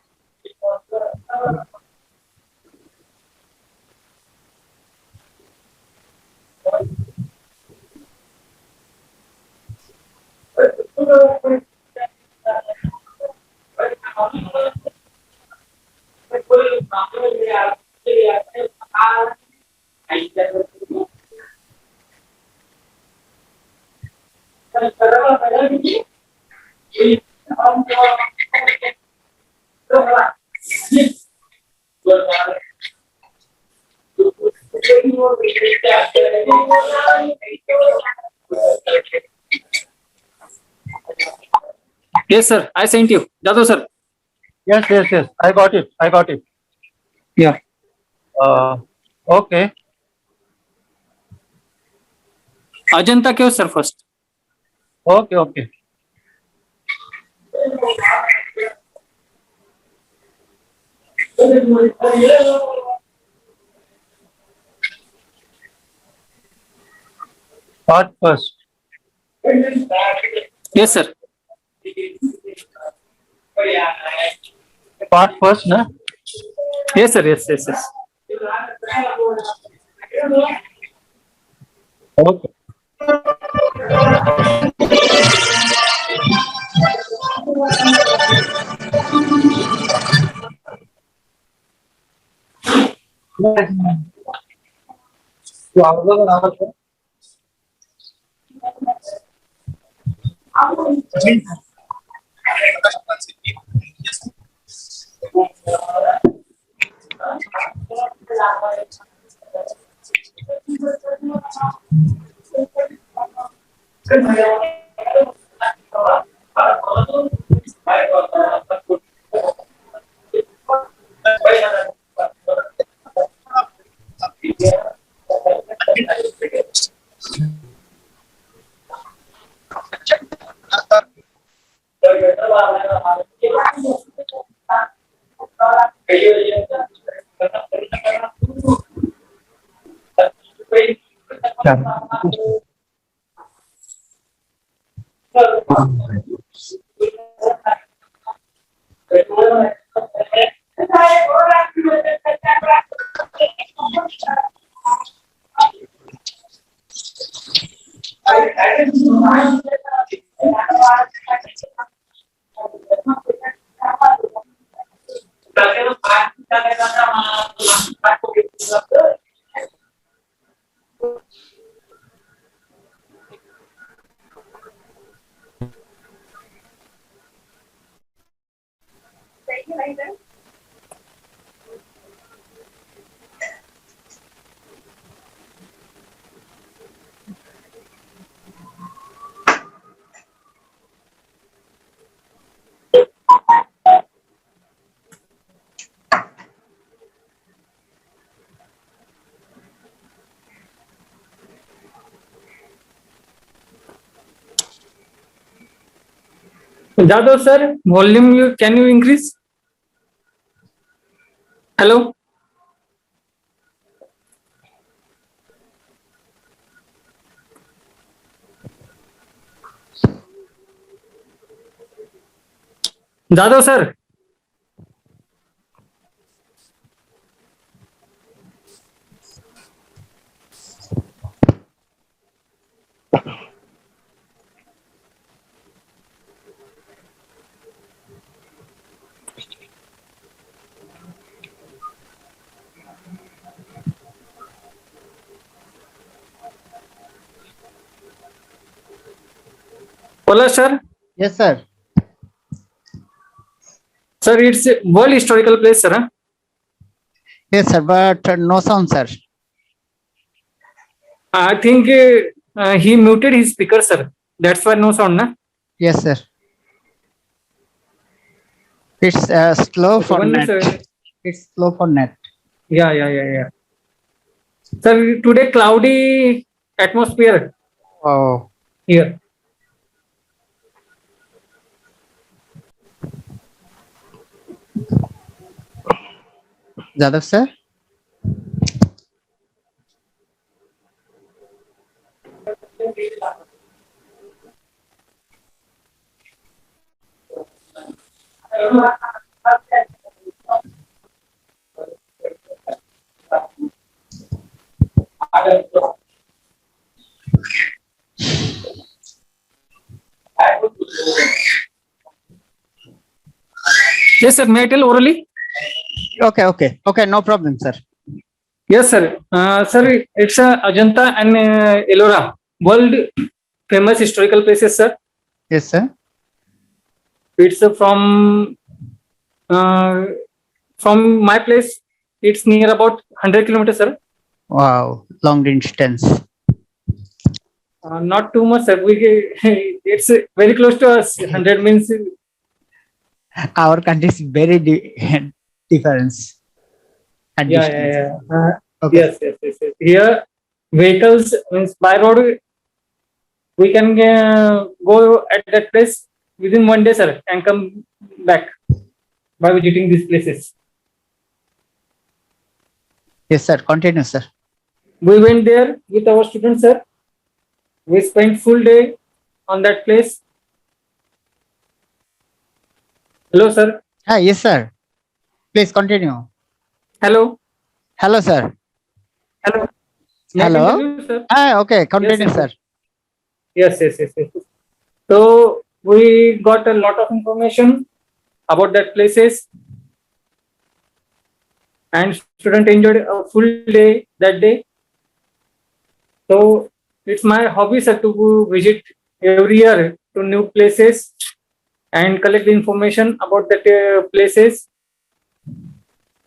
Yes, sir. I sent you. Jadhav, sir. Yes, yes, yes. I got it. I got it. Yeah. Okay. Ajanta Cave, sir, first. Okay, okay. Part first. Yes, sir. Part first, na? Yes, sir. Yes, yes, yes. Okay. Jadhav, sir, volume can you increase? Hello? Jadhav, sir. Hola, sir. Yes, sir. Sir, it's a world historical place, sir. Huh? Yes, sir, but no sound, sir. I think he muted his speaker, sir. That's why no sound, na? Yes, sir. It's slow Okay, for one net. minute, sir. It's slow for net. Yeah. Sir, today cloudy atmosphere Oh, here. Jadav, sir. Yes, sir. May I tell orally? Okay. No problem, sir. Yes, sir. Sir, it's Ajanta and Ellora, world famous historical places, sir. Yes, sir. It's from my place. It's near about 100 kilometers, sir. Wow, long distance. Not too much, sir. It's very close to us. 100 means Our country is very different. And distance. yeah. Okay. Yes. Here, vehicles means by road, we can go at that place within 1 day, sir, and come back by visiting these places. Yes, sir. Continue, sir. We went there with our students, sir. We spent full day on that place. Hello, sir. Yes, sir. Please continue. Hello. Hello, sir. Hello. May I Hello. continue, sir? Okay. Continue, Yes, sir. Yes. So we got a lot of information about that places, and student enjoyed a full day that day. So it's my hobby, sir, to visit every year to new places and collect the information about that places.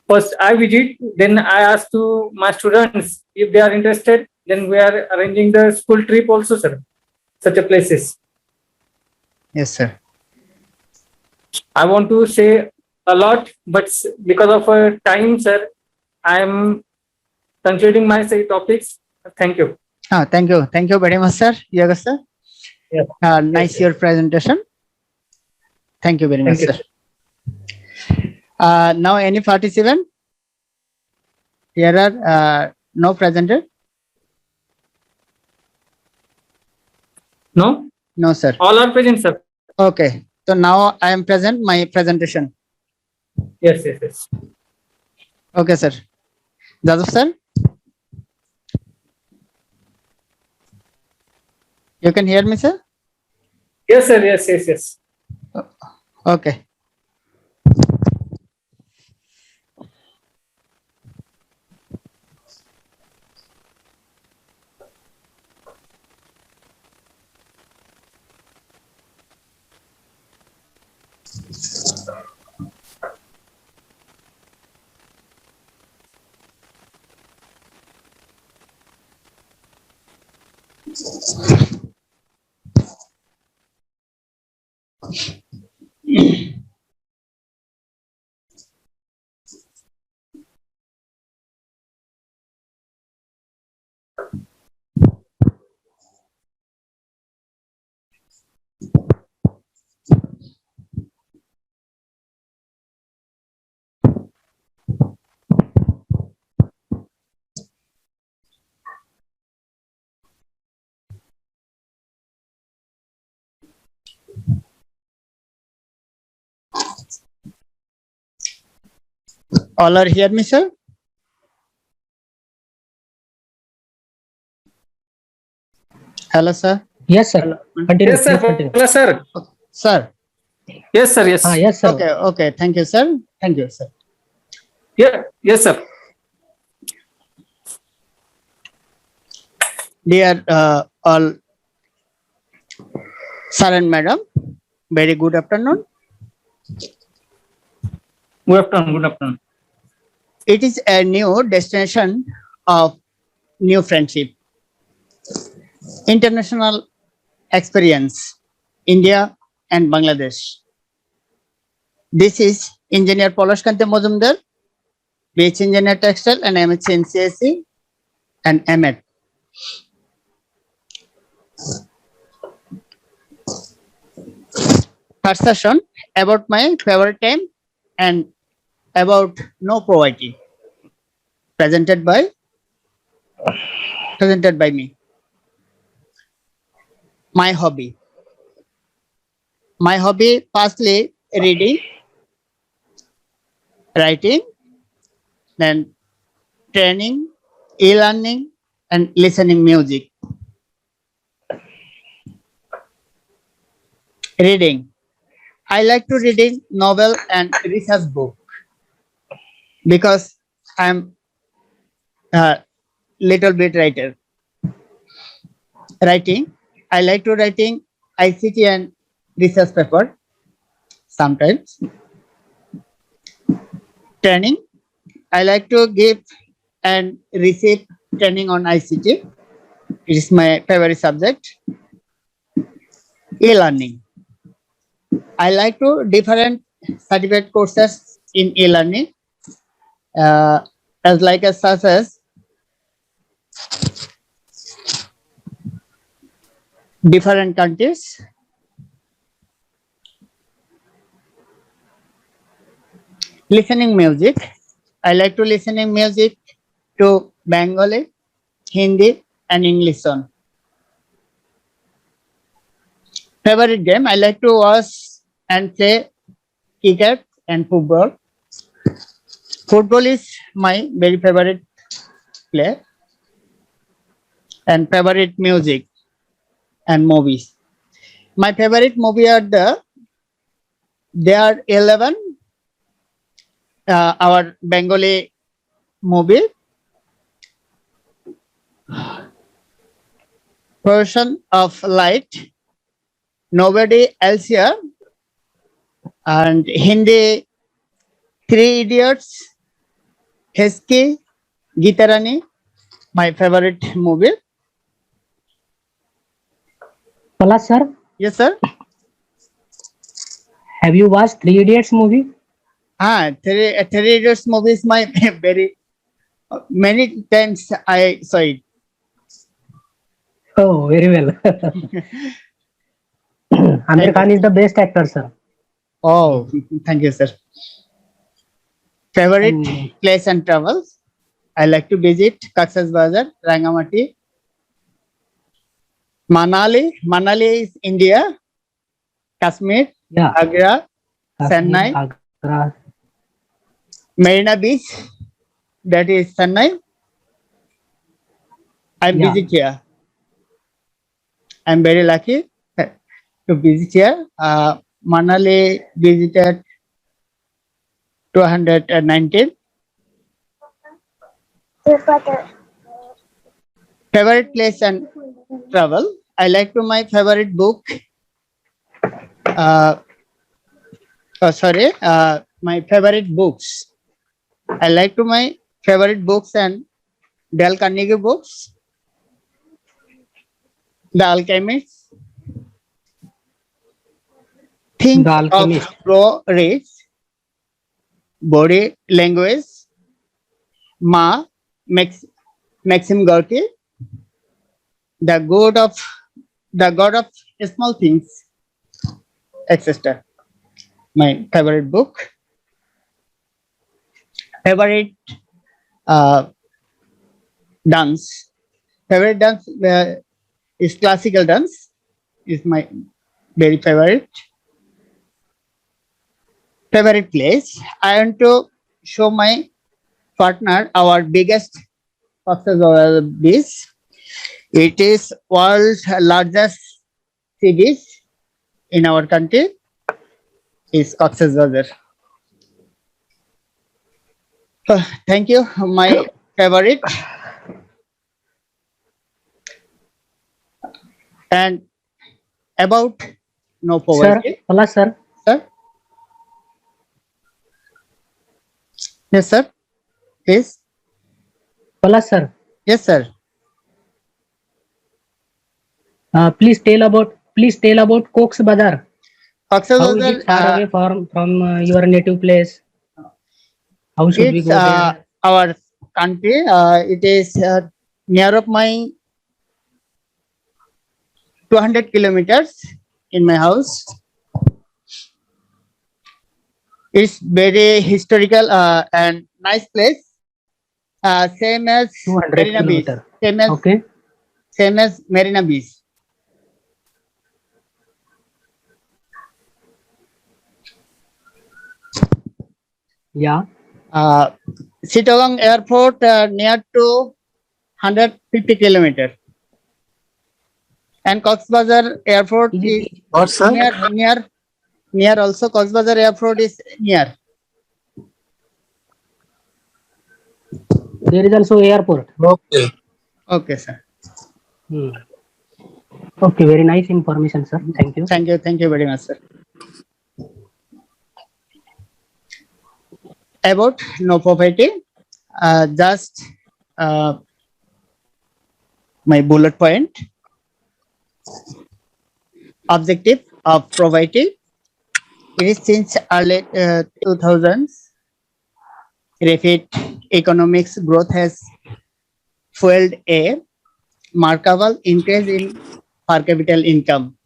First I visit, then I ask to my students if they are interested. Then we are arranging the school trip also, sir. Such a places. Yes, sir. I want to say a lot, but because of time, sir, I am considering my say topics. Thank you. Thank you. Thank you very much, sir. Yaga, sir. Yes. Nice Yes, your presentation. Thank you very much, Thank you. sir. Now any participant? Here are no presenter? No, No, sir. all are present, sir. Okay. So now I am present my presentation. Yes. Okay, sir. Joseph, sir. You can hear me, sir? Yes, sir. Yes. Okay. All are hear me, sir? Hello, sir. Yes, sir. Continue. Yes, sir. Please continue. Hello, sir. Sir. Yes, sir. Yes. Yes, sir. Okay. Thank you, sir. Thank you, sir. Yeah. Yes, sir. Dear all Sir and Madam, very good afternoon. Good afternoon. Good afternoon. It is a new destination of new friendship. International experience, India and Bangladesh. This is Engineer Poloshkante Mojumdar, BH Engineer Textile and MSc in CSE and MEd. First session about my favorite time and about no poverty presented by me. My hobby. My hobby firstly reading, writing, then training, e-learning and listening music. Reading. I like to reading novel and research book because I'm a little bit writer. Writing. I like to writing ICT and research paper sometimes. Training. I like to give and receive training on ICT. It is my favorite subject. E-learning. I like to different certificate courses in e-learning such as different countries. Listening music. I like to listening music to Bengali, Hindi and English song. Favorite game. I like to watch and play cricket and football. Football is my very favorite play. And favorite music and movies. My favorite movie are there are 11 our Bengali movie. Person of Light, Nobody Else Here, and Hindi Three Idiots, Hesky, Gitarani, my favorite movie. Palash sir, Yes, sir. have you watched Three Idiots movie? Three Idiots movie is my very many times I saw it. Oh, very well. Amir Khan is the best actor, sir. Oh, thank you, sir. Favorite Mm. place and travels. I like to visit Cox's Bazar, Rangamati, Manali. Manali is India. Kashmir, Yeah. Agra, Chennai. Agra. Marina Beach, that is Chennai. I Yeah. visit here. I'm very lucky to visit here. Manali visited 219. Favorite place and travel. I like to my favorite book. My favorite books. I like to my favorite books and Dale Carnegie books. The Alchemist. Think The of Alchemist. Pro Rich. Body Language. Ma. Maxim Gorky. The God of Small Things, etc. My favorite book. Favorite dance. Favorite dance is classical dance. Is my very favorite. Favorite place. I want to show my partner our biggest success over this. It is world's largest sea beach in our country. Is Cox's Bazar. Thank you. My favorite. And about no Sir, poverty. plus sir. Sir? Yes, sir. Please. Plus sir. Yes, sir. Please tell about Cox Bazar. Cox's How is it far away from your native place? How should we it's go there? our country. It is near of my 200 kilometers in my house. It's very historical and nice place. Same as 200 Marina Beach. kilometer. Same as Okay. Marina Beach. Yeah. Chittagong Airport near to 150 kilometers. And Cox's Bazar Airport Is is it, What, sir? near also. Cox's Bazar Airport is near. there is also airport. Okay. Okay, sir. Hmm. Okay, very nice information, sir. Thank you. Thank you very much, sir. About no poverty, just my bullet point. Objective of poverty. It is since early 2000s. Rapid economics growth has fueled a remarkable increase in per capita income.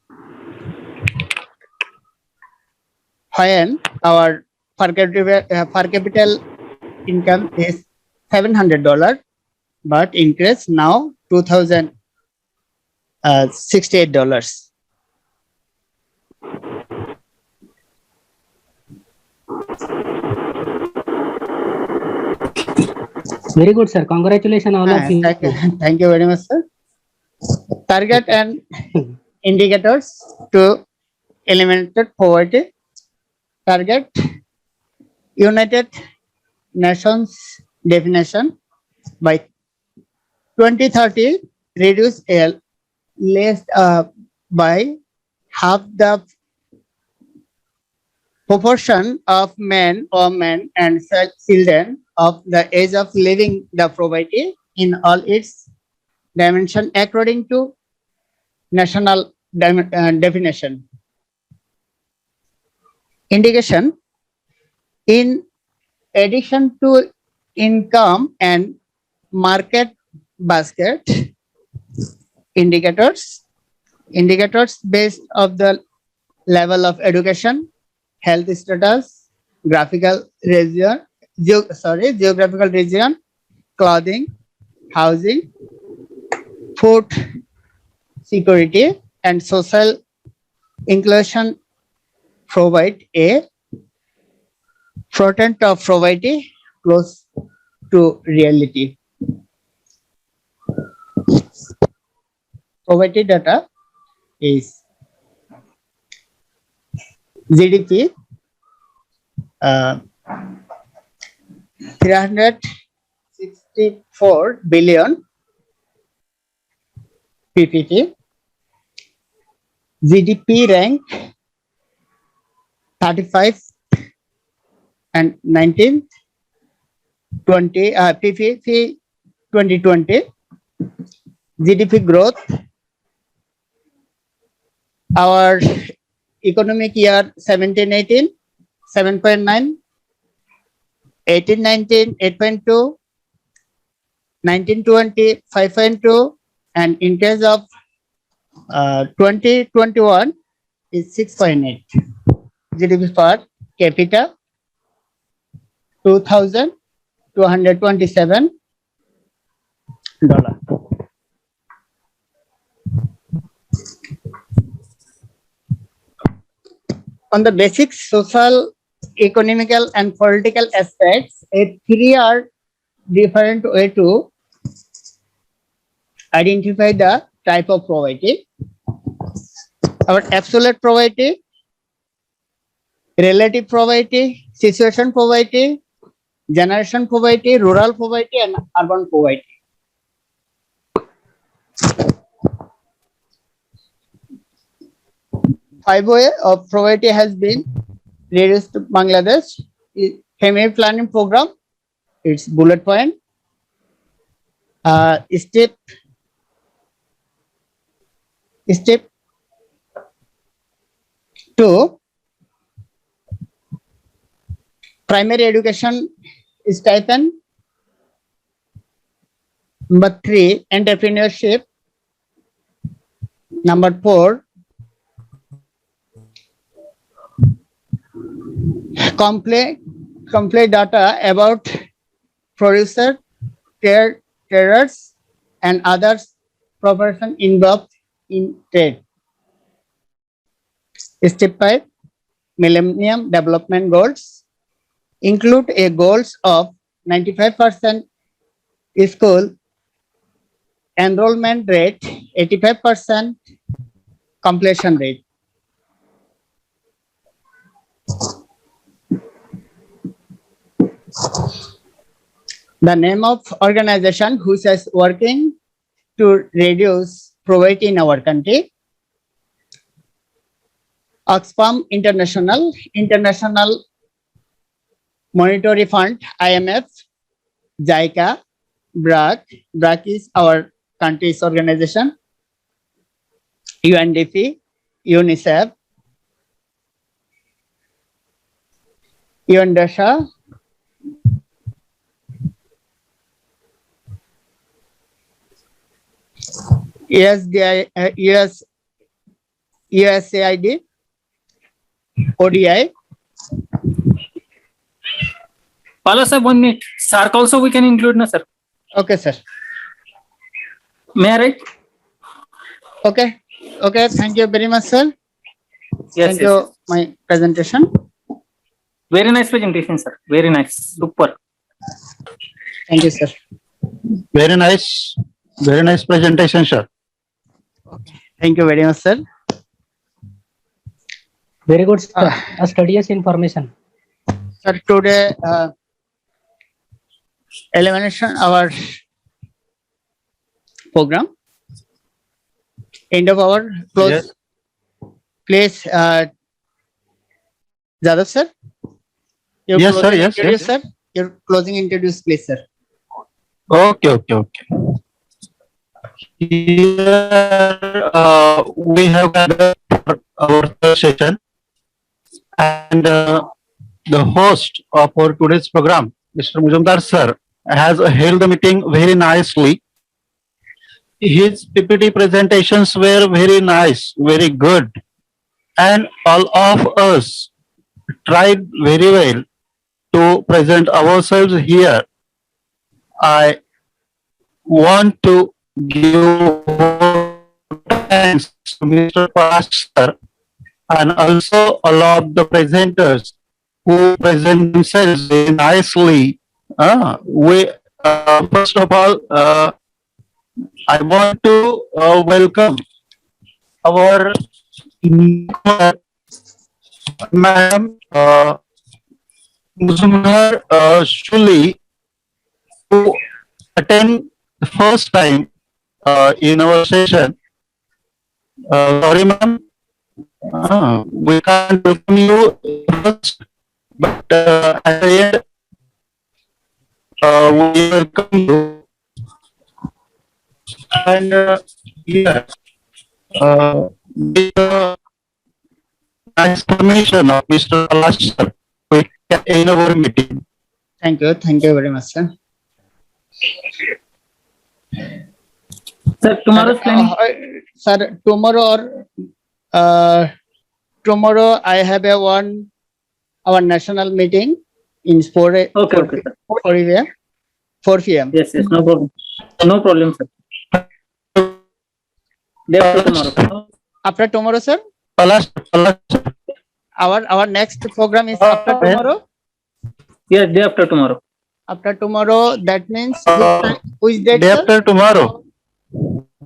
When our per capita income is $700, but increase now $2,068. Very good, sir. Congratulations, all of you. Thank you very much, sir. Target and indicators to eliminate poverty. Target United Nations definition by 2030 reduce less by half the proportion of men, women, and children of the age of living the poverty in all its dimension according to national definition. Indication: in addition to income and market basket, indicators based of the level of education, health status, geographical region, clothing, housing, food security, and social inclusion provide a portent of poverty close to reality. Poverty data is GDP 364 billion PPT. GDP rank 35 and 19th 20 PPT 2020. GDP growth, our economic year 17-18 7.9, 18-19 8.2, 19-20 5.2, and in case of 2021 is 6.8. GDP per capita $2,227. On the basic social, economical, and political aspects, three are different way to identify the type of poverty. Our absolute poverty, relative poverty, situation poverty, generation poverty, rural poverty, and urban poverty. five way of poverty has been reduced to Bangladesh. Family planning program, its bullet point. Step two, primary education stipend. Number three, entrepreneurship. Number four, complete data about producer, traders, and others profession involved in trade. Step 5, Millennium Development Goals include a goals of 95% school enrollment rate, 85% completion rate. The name of organization which is working to reduce poverty in our country: Oxfam International, International Monetary Fund, IMF, JICA, BRAC. BRAC is our country's organization. UNDP, UNICEF, UNDESA, USAID, ODI. Pala sir, 1 minute. SARC also we can include, na sir? Okay, sir. May I write? Okay. Okay. Thank you very much, sir. Yes, Thank yes, you. yes. My presentation. Very nice presentation, sir. Very nice. Super. Thank you, sir. Very nice presentation, sir. Thank you very much, sir. Very good, sir. A studious information. Sir, today elimination our program. End of our close. Yes. Please, Jadhav sir. Your Yes, sir. closing Yes, introduce, yes. sir. Your closing introduce, please, sir. Okay. Here we have gathered for our third session, and the host of our today's program, Mr. Mujumdar sir, has held the meeting very nicely. His PPT presentations were very nice, very good, and all of us tried very well to present ourselves here. I want to give thanks to Mr. Pash sir and also all of the presenters who present themselves very nicely. First of all, I want to welcome our Madam Muzumhar Shuli, who attend the first time in our session. Sorry, ma'am. We can't welcome you first, but at the end, we welcome you. And yeah, with the nice permission of Mr. Palash sir, we can end our meeting. Thank you. Thank you very much, sir. Sir, tomorrow's planning. Sir, tomorrow I have our national meeting in 4 Okay, sir. 4 p.m. Yes, no problem. No problem, sir. Day after tomorrow. After tomorrow, sir? Palash sir. Our next program is after tomorrow? Yes, day after tomorrow. After tomorrow, that means which date, Day sir? after tomorrow.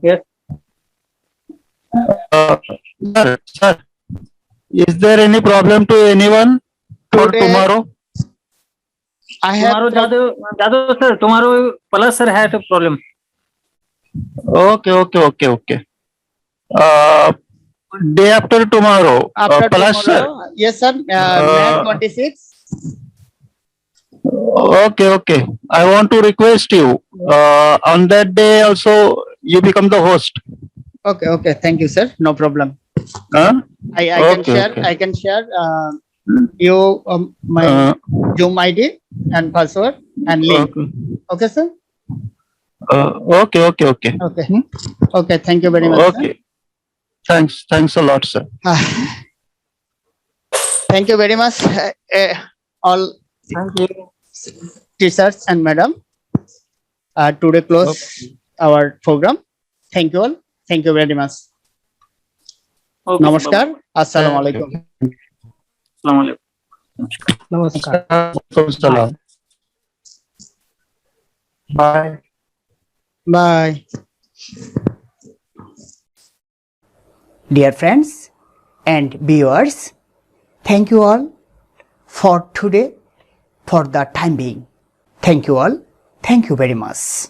Yes. Sir, is there any problem to anyone for Today- tomorrow? I have Tomorrow, Jadhav sir, tomorrow Palash sir had a problem. Okay. day after tomorrow. After plus, sir. tomorrow, yes sir, May 26. Okay. I want to request you on that day also you become the host. Okay, thank you sir, no problem. Huh? I can Okay, share, okay. I can share you my Zoom ID and password and link. Okay sir. Okay. Okay, thank you very much sir. Okay. Thanks a lot, sir. Thank you very much, all Thank you. teachers and madam. Today close our program. Thank you all. Thank you very much. Okay, Namaskar. Assalamu alaikum. Assalamu alaikum. Namaskar. Salam. Bye. Bye. Dear friends and viewers, thank you all for today, for the time being. Thank you all. Thank you very much.